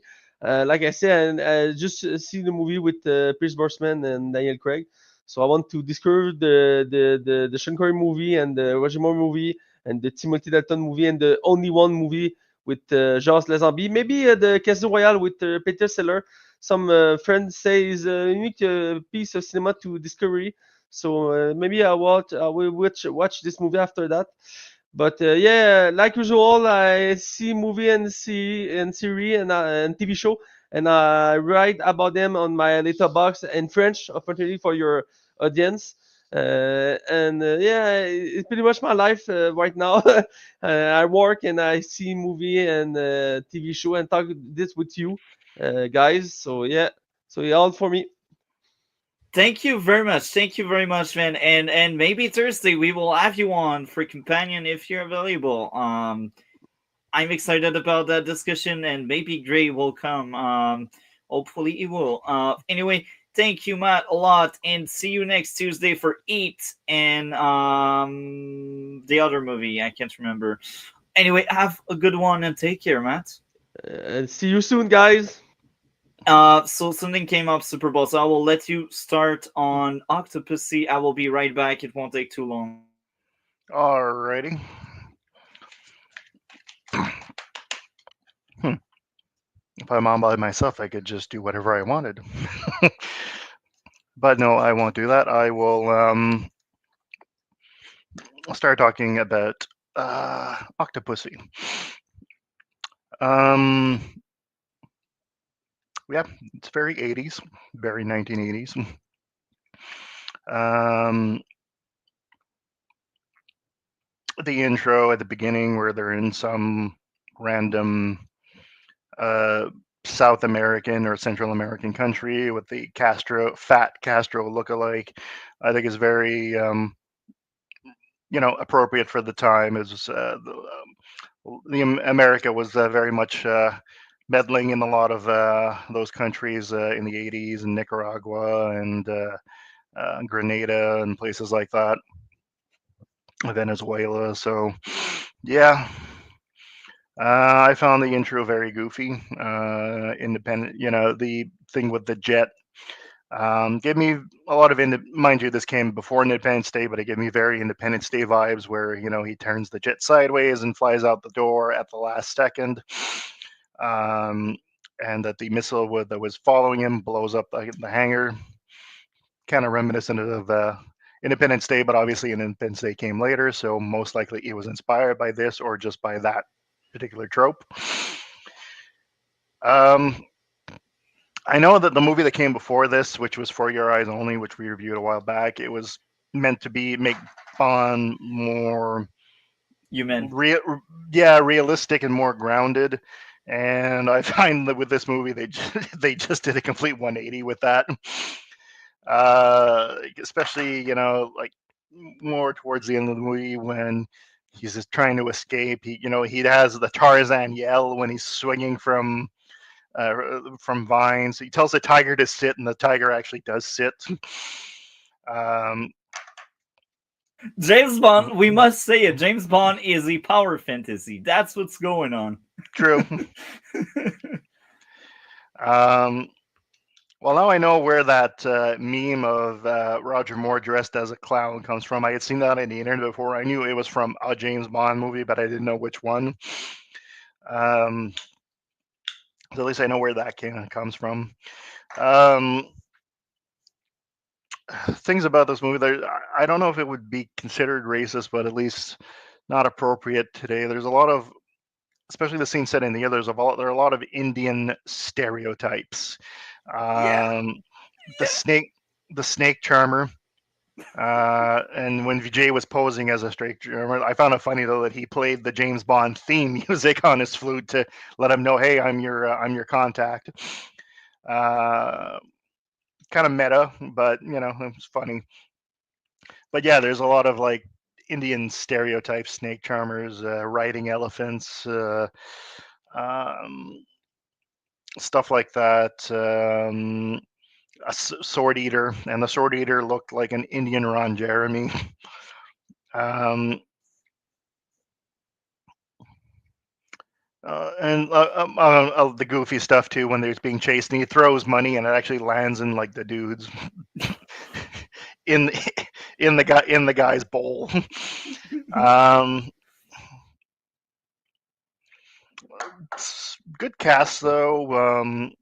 Like I said, and just see the movie with Pierce Brosnan and Daniel Craig. So I want to discover the Sean Connery movie and the Roger Moore movie and the Timothy Dalton movie and the only one movie with Georges Lazenby. Maybe the Casino Royale with Peter Seller. Some friends say is a unique piece of cinema to discovery. So maybe I will watch this movie after that. But yeah, like usual, I see movie and series and TV show, and I write about them on my letterbox in French, opportunity for your audience. And yeah, it's pretty much my life right now. I work and I see movie and TV show and talk this with you guys. So yeah, all for me. Thank you very much. Thank you very much, man. And maybe Thursday we will have you on for companion if you're available. I'm excited about that discussion, and maybe Gray will come. Hopefully he will. Anyway, thank you, Matt, a lot, and see you next Tuesday for Eat and the other movie I can't remember. Anyway, have a good one and take care, Matt. See you soon, guys. So something came up, Superbald. So I will let you start on Octopussy. I will be right back. It won't take too long. Alrighty. Hmm. If I'm on by myself, I could just do whatever I wanted. But no, I won't do that. I will start talking about Octopussy. Um, yeah, it's very 80s, very 1980s. Um, the intro at the beginning where they're in some random uh, South American or Central American country with the fat Castro look-alike, I think is very, appropriate for the time. Is America was very much meddling in a lot of those countries in the 80s, in Nicaragua and Grenada and places like that, Venezuela. So, yeah, I found the intro very goofy. Independent, the thing with the jet gave me a lot of mind you, this came before Independence Day, but it gave me very Independence Day vibes, where he turns the jet sideways and flies out the door at the last second, and that the missile that was following him blows up the hangar. Kind of reminiscent of Independence Day, but obviously Independence Day came later, so most likely it was inspired by this or just by that particular trope. I know that the movie that came before this, which was For Your Eyes Only, which we reviewed a while back, it was meant to make Bond more Human. realistic and more grounded. And I find that with this movie, they just did a complete 180 with that. Especially like more towards the end of the movie when he's just trying to escape. He has the Tarzan yell when he's swinging from vines. He tells the tiger to sit, and the tiger actually does sit. Um, James Bond, we must say it. James Bond is a power fantasy. That's what's going on. True. Well, now I know where that meme of Roger Moore dressed as a clown comes from. I had seen that on the internet before. I knew it was from a James Bond movie, but I didn't know which one. So at least I know where that comes from. Things about this movie, I don't know if it would be considered racist, but at least not appropriate today. There's a lot of, especially the scene set in the year, there are a lot of Indian stereotypes. Yeah. The snake charmer. And when Vijay was posing as a straight drummer, I found it funny though that he played the James Bond theme music on his flute to let him know, "Hey, I'm your contact." Uh, Kind of meta, but it was funny. But yeah, there's a lot of like Indian stereotypes, snake charmers, riding elephants, um, stuff like that. Sword eater, and the sword eater looked like an Indian Ron Jeremy. Um, the goofy stuff too when there's being chased and he throws money and it actually lands in like the dude's in in the guy's bowl. um, Good cast though.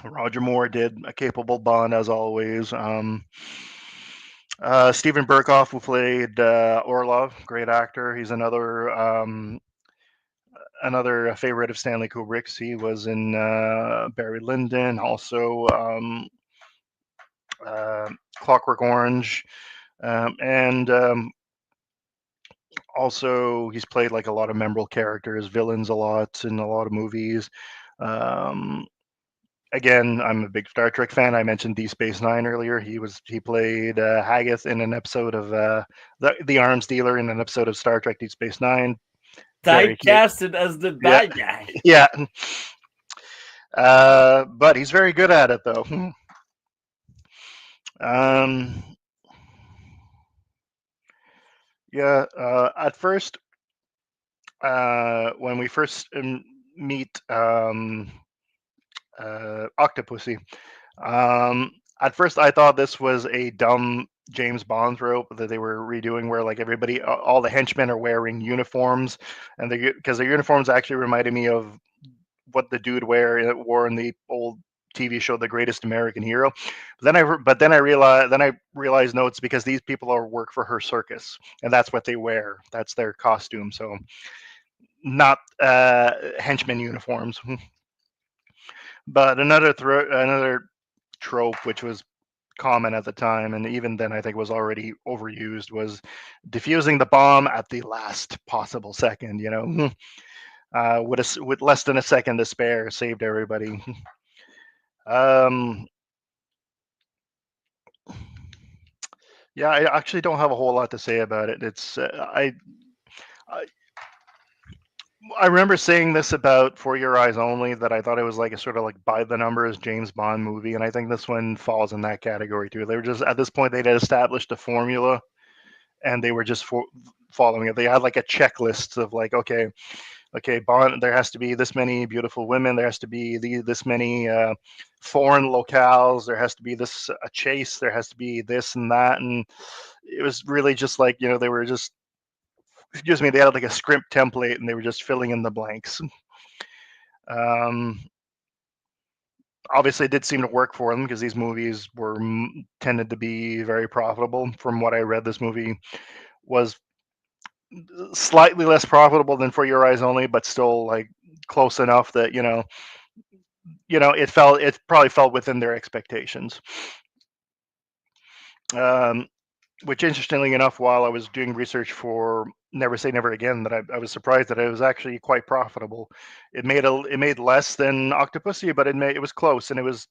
Roger Moore did a capable Bond as always. Stephen Burkoff, who played Orlov, great actor. He's another favorite of Stanley Kubrick's. He was in Barry Lyndon, also Clockwork Orange, and also he's played like a lot of memorable characters, villains a lot in a lot of movies. Um, Again, I'm a big Star Trek fan. I mentioned Deep Space Nine earlier. He played Haggith in an episode of the Arms Dealer in an episode of Star Trek Deep Space Nine. Very cute. Typecasted as the Yeah, bad guy. yeah. But he's very good at it though. Um, yeah. At first, when we first meet Octopussy, at first I thought this was a dumb James Bond trope that they were redoing, where like everybody, all the henchmen are wearing uniforms, and because the uniforms actually reminded me of what the dude wore in the old TV show The Greatest American Hero. But then I realized no, it's because these people are work for her circus, and that's what they wear. That's their costume. So not henchman uniforms. But another trope which was common at the time, and even then I think was already overused, was defusing the bomb at the last possible second. With less than a second to spare, saved everybody. um, yeah, I actually don't have a whole lot to say about it. It's I I remember saying this about For Your Eyes Only, that I thought it was like a sort of like by the numbers James Bond movie, and I think this one falls in that category too. They were just at this point they'd established a formula, and they were just following it. They had like a checklist of like, okay, Bond, there has to be this many beautiful women, there has to be this many foreign locales, there has to be this a chase, there has to be this and that, and it was really just like they were just they had like a script template and they were just filling in the blanks. Um, Obviously, it did seem to work for them because these movies were tended to be very profitable. From what I read, this movie was slightly less profitable than For Your Eyes Only, but still like close enough that it probably fell within their expectations. Which, interestingly enough, while I was doing research for Never Say Never Again, that I was surprised that it was actually quite profitable. It made less than Octopussy, but it was close, and it was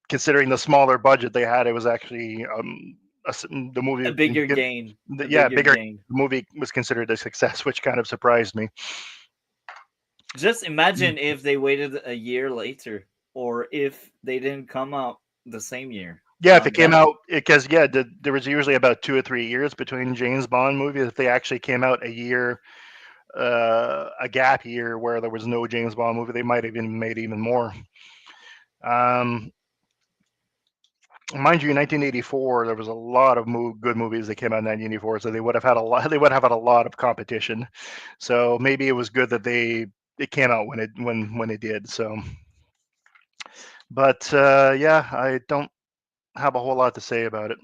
considering the smaller budget they had, it was actually the movie A bigger gain. bigger. Gain. The movie was considered a success, which kind of surprised me. Just imagine if they waited a year later, or if they didn't come out the same year. Yeah, if it came out, because there was usually about 2 or 3 years between James Bond movies. If they actually came out a year, a gap year where there was no James Bond movie, they might have even made even more. Mind you, in 1984, there was a lot of good movies that came out in 1984, so they would have had a lot. They would have had a lot of competition. So maybe it was good that it came out when it did. So, but yeah, I don't have a whole lot to say about it.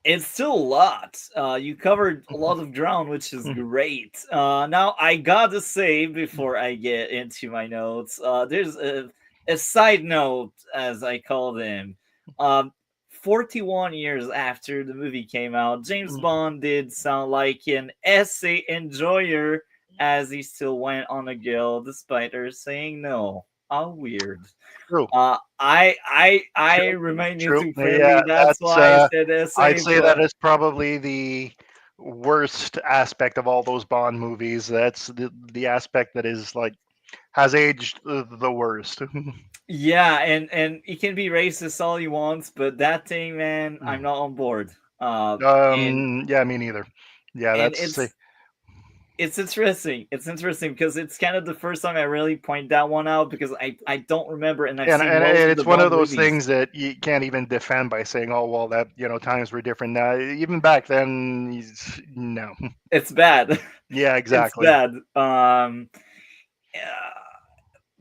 It's still a lot. You covered a lot of ground, which is great. Now, I gotta say, before I get into my notes, there's a side note, as I call them. 41 years after the movie came out, James Mm. Bond did sound like an essay enjoyer as he still went on a girl despite her saying no. How weird. True. I True. remain True. YouTube Yeah, friendly. That's that's. why I said I'd essay, say that but is probably the worst aspect of all those Bond movies. That's the aspect that is like has aged the worst. yeah, and he can be racist all he wants, but that thing, man, I'm not on board. And Yeah, me neither. Yeah, and that's it's interesting. It's interesting because it's kind of the first time I really point that one out because I don't remember, and I've seen and most of the it's one of Bond those movies. things that you can't even defend by saying, "Oh, well, that times were different." Now, even back then, no. It's bad. Yeah, It's exactly. bad.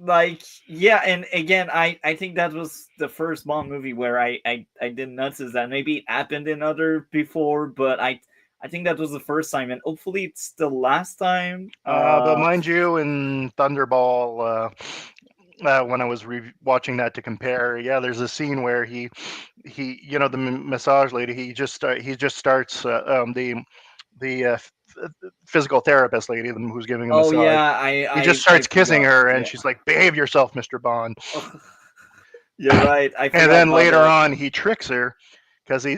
Like yeah, and again, I think that was the first Bond movie where I didn't notice that. Maybe it happened in other before, but I think that was the first time, and hopefully it's the last time. But mind you, in Thunderball, when I was watching that to compare, yeah, there's a scene where the massage lady, he just starts the physical therapist lady who's giving a Oh massage. yeah, He just I starts kissing forgot. her, and Yeah. she's like, "Behave yourself, Mr. Bond." You're right. I And forgot then about later that. on, he tricks her because he,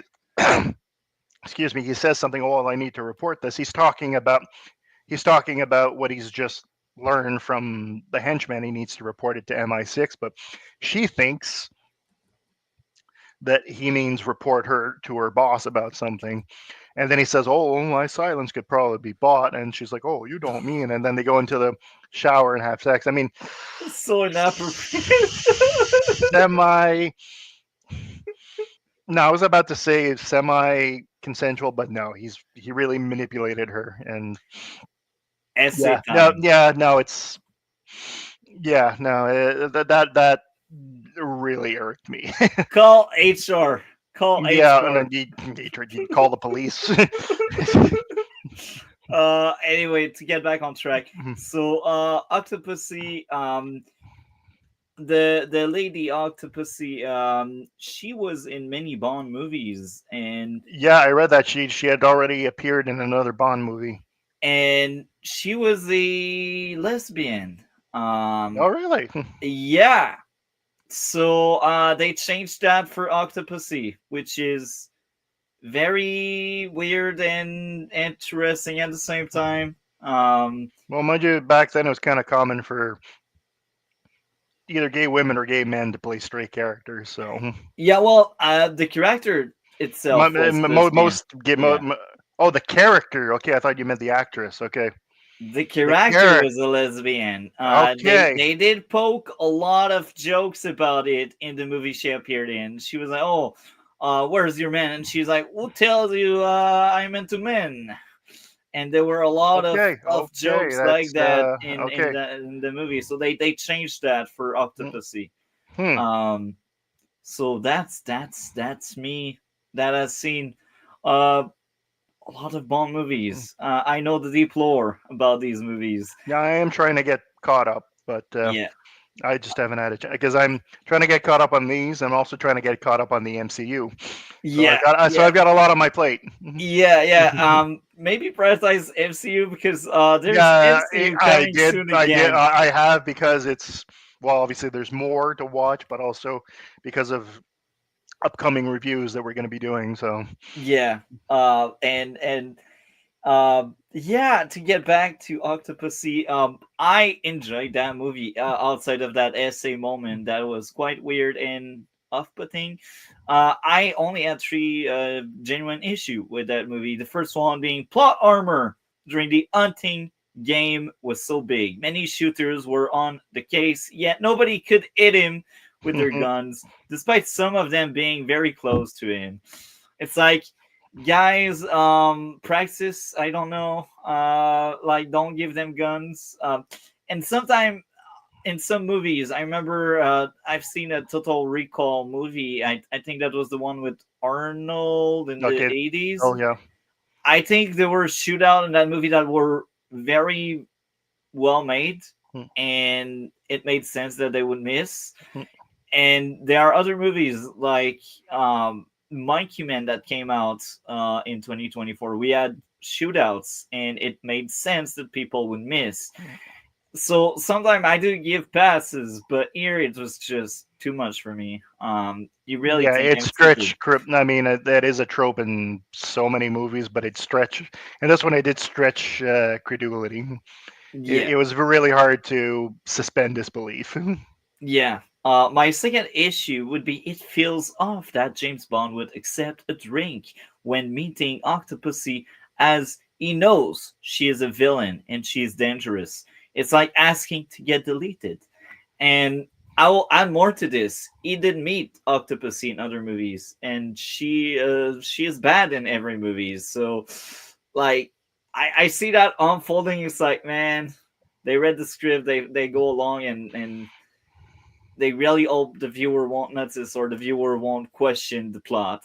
excuse me, he says something. Oh, I need to report this. He's talking about what he's just learned from the henchman. He needs to report it to MI6, but she thinks that he means report her to her boss about something. And then he says, "Oh, my silence could probably be bought." And she's like, "Oh, you don't mean." And then they go into the shower and have sex. I mean, So inappropriate. semi. No, I was about to say semi consensual, but no, he really manipulated her. And Essay yeah, no, time. yeah, no, it's yeah, no, that really irked me. Call HR. Call Yeah, and HR. then you call the police. Anyway, to get back on track. So Octopussy, the lady Octopussy, she was in many Bond movies, Yeah, I read that she had already appeared in another Bond movie. and she was a lesbian. Oh, really? Yeah. So they changed that for Octopussy, which is very weird and interesting at the same time. Well, mind you, back then it was kind of common for either gay women or gay men to play straight characters. So Yeah, well, the character itself was lesbian. most gay. Yeah, Oh, the character. Okay, I thought you meant the actress. Okay, the the character character. was a lesbian. Okay, They did poke a lot of jokes about it in the movie she appeared in. She was like, "Oh, where's your man?" And she's like, "Who tells you I'm into men?" And there were a lot of okay. jokes like That's that okay. in the movie. So they changed that for Octopussy. Hmm. Um, so that's me that has seen uh, a lot of Bond movies. I know the deep lore about these movies. Yeah, I am trying to get caught up, but Yeah, I just haven't had a chance because I'm trying to get caught up on these. I'm also trying to get caught up on the MCU. So yeah, I've got a lot on my plate. yeah. Maybe prioritize MCU because there's Yeah, MCU coming soon again. I have because it's well, obviously there's more to watch, but also because of upcoming reviews that we're going to be doing. So Yeah, and yeah, to get back to Octopussy, I enjoyed that movie. Outside of that essay moment, that was quite weird and off-putting. I only had three genuine issue with that movie. The first one being plot armor during the hunting game was so big. Many shooters were on the case, yet nobody could hit him with their guns, despite some of them being very close to him. It's like guys practice, I don't know, like don't give them guns, and sometimes in some movies I remember I've seen a Total Recall movie. I think that was the one with Arnold in the okay, 80s. oh yeah, I think there were shootout in that movie that were very well made, Hmm. and it made sense that they would miss. Hmm. And there are other movies like Monkey Man that came out in 2024, we had shootouts, and it made sense that people would miss. So sometimes I do give passes, but here it was just too much for me. You really Yeah, think it's I'm stupid? stretch. I mean, that is a trope in so many movies, but it's stretch. And this one, I did stretch credulity. Yeah, It was really hard to suspend disbelief. yeah. My second issue would be it feels off that James Bond would accept a drink when meeting Octopussy, as he knows she is a villain and she is dangerous. It's like asking to get deleted. And I will add more to this. He did meet Octopussy in other movies, and she is bad in every movie. So, like, I see that unfolding. It's like, man, they read the script, they go along, and they really hope the viewer won't notice or the viewer won't question the plot.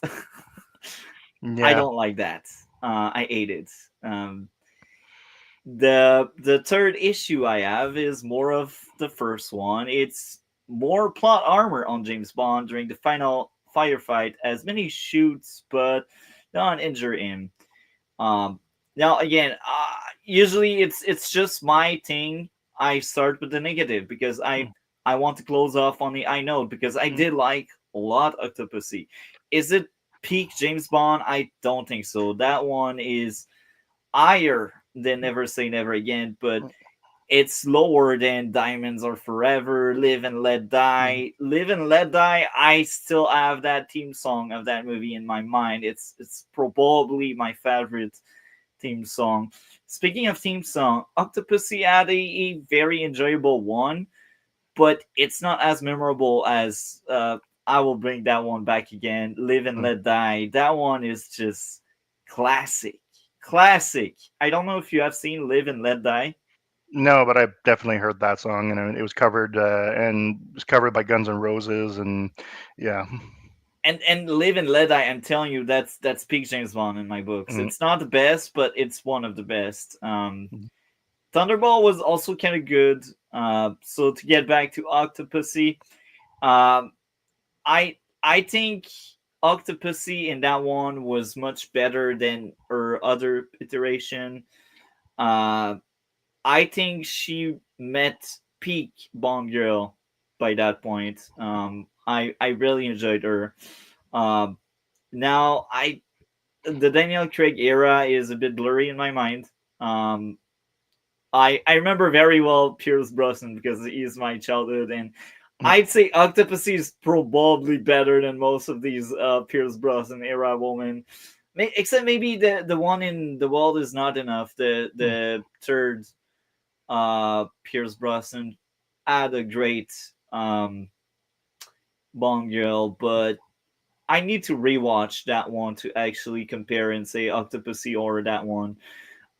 I Yeah. don't like that. I hate it. The third issue I have is more of the first one. It's more plot armor on James Bond during the final firefight, as many shoots, but don't injure him. Um, Now again, usually it's just my thing. I start with the negative because I want to close off on the I note because I did like a lot Octopussy. Is it peak James Bond? I don't think so. That one is higher than Never Say Never Again, but it's lower than Diamonds Are Forever, Live and Let Die. Live and Let Die, I still have that theme song of that movie in my mind. It's probably my favorite theme song. Speaking of theme song, Octopussy had a very enjoyable one, but it's not as memorable as I will bring that one back again. Live and Let Die. That one is just classic. Classic. I don't know if you have seen Live and Let Die. No, but I've definitely heard that song, and it was covered by Guns N' Roses, and yeah. And Live and Let Die, I'm telling you, that's peak James Bond in my books. Mm, It's not the best, but it's one of the best. Thunderball was also kind of good. So to get back to Octopussy, um, I think Octopussy in that one was much better than her other iteration. Uh, I think she met peak Bond girl by that point. I really enjoyed her. Um, Now the Daniel Craig era is a bit blurry in my mind. Um, I remember very well Pierce Brosnan because he is my childhood, and mm, I'd say Octopussy is probably better than most of these Pierce Brosnan era women. Except maybe the one in The World Is Not Enough, mm. the third Pierce Brosnan had a great Bond girl, but I need to rewatch that one to actually compare and say Octopussy or that one.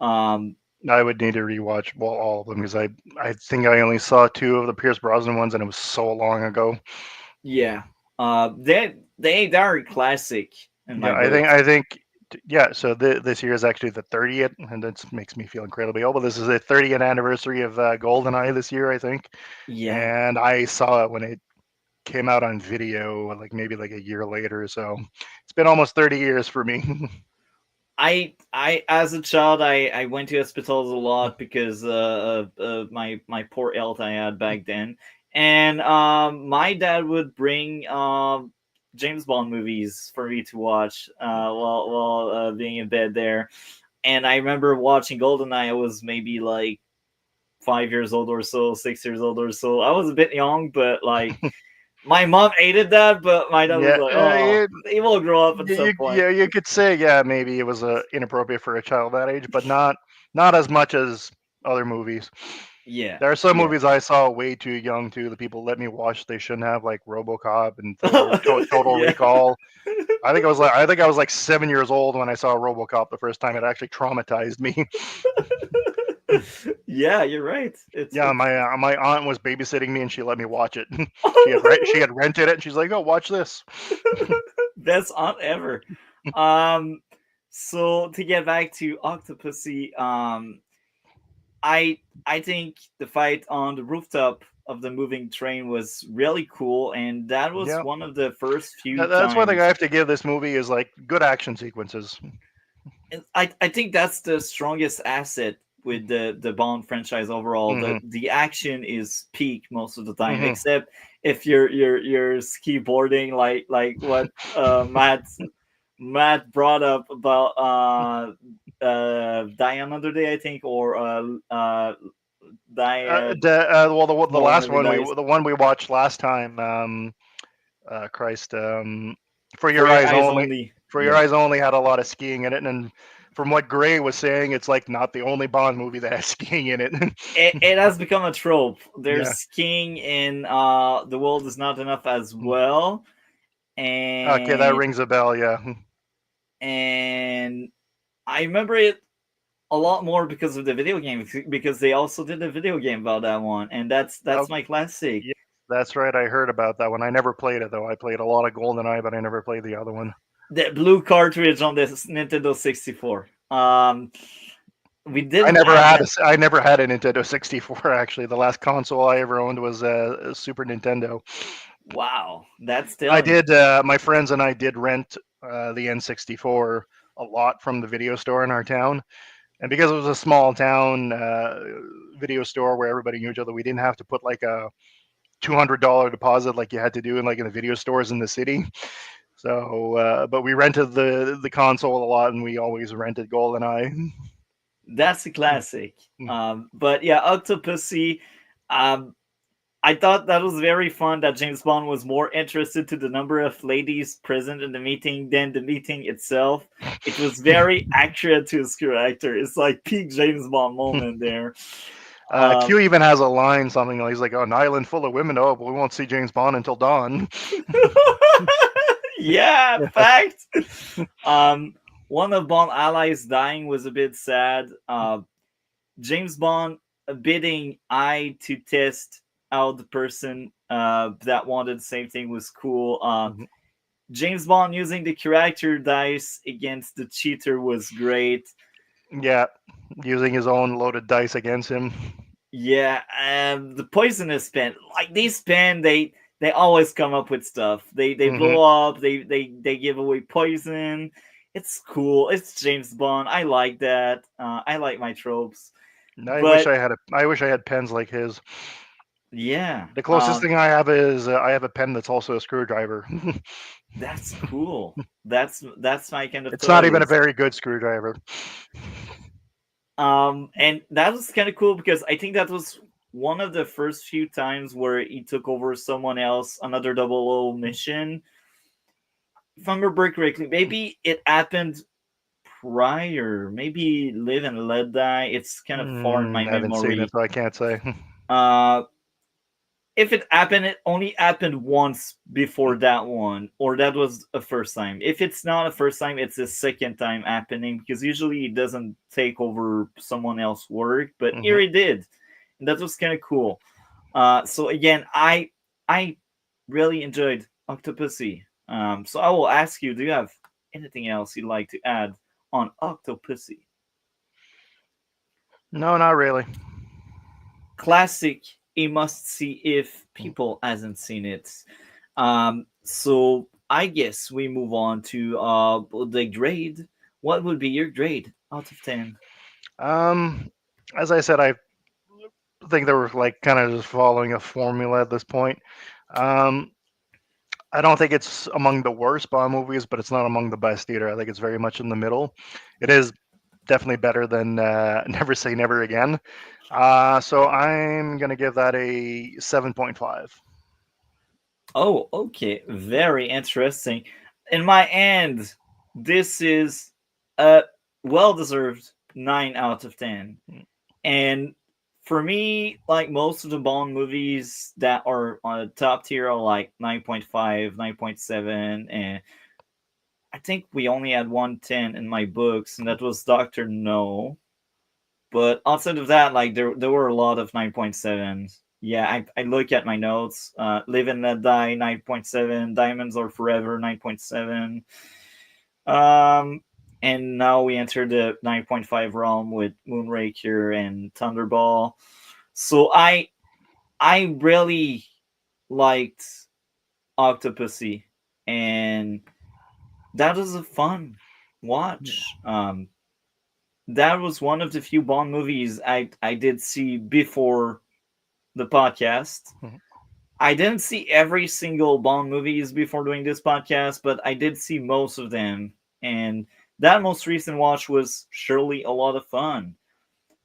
Um, I would need to rewatch all of them because I think I only saw two of the Pierce Brosnan ones, and it was so long ago. yeah, they are classic in Yeah, my I think books. I think yeah. So this year is actually the 30th, and that makes me feel incredibly old. But this is the 30th anniversary of GoldenEye this year, I think, Yeah, and I saw it when it came out on video, like maybe like a year later. So it's been almost 30 years for me. I as a child I went to hospitals a lot because of my poor health I had back then, and my dad would bring James Bond movies for me to watch while being in bed there, and I remember watching GoldenEye. I was maybe like 5 years old or so, 6 years old or so. I was a bit young, but like my mom hated that, but my dad was Yeah, like, "Oh, he will grow up at some point." yeah, you could say yeah, maybe it was inappropriate for a child that age, but not as much as other movies. Yeah, There are some yeah. movies I saw way too young too. The people let me watch they shouldn't have, like RoboCop and Total Yeah. Recall. I think I was like 7 years old when I saw RoboCop the first time. It actually traumatized me. Yeah, you're right. Yeah, It's my aunt was babysitting me and she let me watch it. She oh, had rented it and she's like, "Oh, watch this." best aunt ever. Um, so to get back to Octopussy, I think the fight on the rooftop of the moving train was really cool, and that was Yeah, one of the first few that's one thing I times. have to give this movie is like good action sequences. And I think that's the strongest asset with the Bond franchise overall. Hmm. The action is peak most of the time, Hmm. except if you're skiboarding, like what Matt brought up about Die Another Day, I think, or Die Well, the Tomorrow last Never one Dies. the one we watched last time, Christ, for For your Your eyes Eyes only, Only. for your Yeah. eyes only had a lot of skiing in it, and from what Gray was saying, it's like not the only Bond movie that has skiing in it. It has become a trope. There's Yeah. skiing in The World Is Not Enough as well. Okay, that And rings a bell. Yeah. and I remember it a lot more because of the video game, because they also did a video game about that one, and that's Oh, my classic. yeah, that's right. I heard about that one. I never played it though. I played a lot of GoldenEye, but I never played the other one. The blue cartridge on the Nintendo 64. We I didn't never have had that. I never had a Nintendo 64 actually. The last console I ever owned was a Super Nintendo. Wow, that's I telling. did. My friends and I did rent the N64 a lot from the video store in our town, and because it was a small town video store where everybody knew each other, we didn't have to put like a $200 deposit like you had to do in like in the video stores in the city. So, but we rented the console a lot, and we always rented GoldenEye. That's a classic. But yeah, Octopussy. Um, I thought that was very fun that James Bond was more interested to the number of ladies present in the meeting than the meeting itself. It was very accurate to his character. It's like peak James Bond moment there. Q Um, even has a line, something like he's like, "Oh, an island full of women. Oh, but we won't see James Bond until dawn." yeah, fact. Um, one of Bond allies dying was a bit sad. James Bond bidding I to test out the person that wanted the same thing was cool. Mhm. James Bond using the character dice against the cheater was great. Yeah, using his own loaded dice against him. Yeah, the poisonous pen, like these pen, they always come up with stuff. They Hmm. blow up. They give away poison. It's cool. It's James Bond. I like that. I like my tropes. But I wish I had pens like his. yeah, The closest thing I have is I have a pen that's also a screwdriver. that's cool. That's my kind of It's not even a toys. very good screwdriver. And that was kind of cool because I think that was one of the first few times where he took over someone else, another double O mission. If I remember correctly, maybe it happened prior. Maybe Live and Let Die. It's kind of far in my I haven't seen it, memory. so I can't say. Uh, if it happened, it only happened once before that one, or that was a first time. If it's not a first time, it's a second time happening because usually it doesn't take over someone else's work, but here Hmm. it did, and that was kind of cool. So again, I really enjoyed Octopussy. So I will ask you, do you have anything else you'd like to add on Octopussy? No, not really. Classic, a must see if people hasn't seen it. So I guess we move on to the grade. What would be your grade out of 10? Um, as I said, I think they were like kind of just following a formula at this point. Um, I don't think it's among the worst Bond movies, but it's not among the best either. I think it's very much in the middle. It is definitely better than Never Say Never Again. So I'm gonna give that a 7.5. Oh, okay, very interesting. In my end, this is a well deserved 9 out of 10. And for me, like most of the Bond movies that are on the top tier are like 9.5, 9.7, and I think we only had 110 in my books, and that was Doctor No. But outside of that, like there were a lot of 9.7s. Yeah, I look at my notes. Live and Let Die 9.7, Diamonds Are Forever 9.7. Um, and now we enter the 9.5 realm with Moonraker and Thunderball. So I really liked Octopussy, and that was a fun watch. That was one of the few Bond movies I did see before the podcast. Mhm. I didn't see every single Bond movies before doing this podcast, but I did see most of them, and that most recent watch was surely a lot of fun.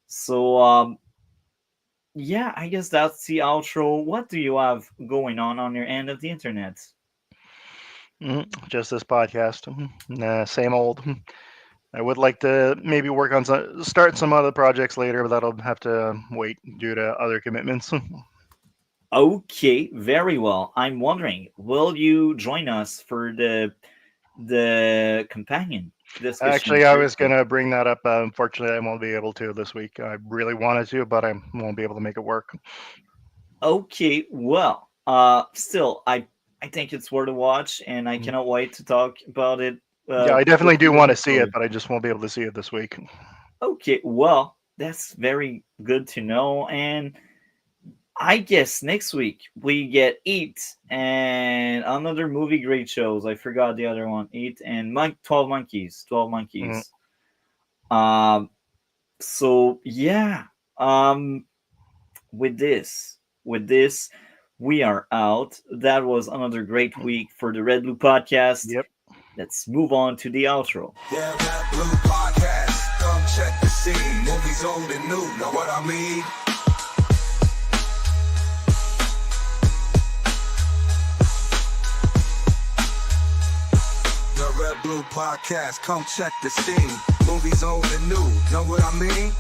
So, yeah, I guess that's the outro. What do you have going on your end of the internet? Just this podcast. Nah, same old. I would like to maybe work on start some other projects later, but that'll have to wait due to other commitments. Okay, very well. I'm wondering, will you join us for the companion discussion Actually, I was Thursday? gonna bring that up. Unfortunately, I won't be able to this week. I really wanted to, but I won't be able to make it work. Okay, well, still, I think it's worth a watch, and I Mhm. cannot wait to talk about it. Yeah, I With definitely do you want to looking see it, forward. but I just won't be able to see it this week. Okay, well, that's very good to know, and I guess next week we get Eat and another movie great shows. I forgot the other one. Eat and 12 Monkeys. 12 Mhm. Monkeys. Um so yeah. Um with this we are out. That was another great week for the Red Blue podcast. Yep. Let's move on to the outro. Yeah, that blue podcast. Come check the scene. Movies old and new. Know what I mean? The Red Blue Podcast, come check the scene. Movies old and new, know what I mean?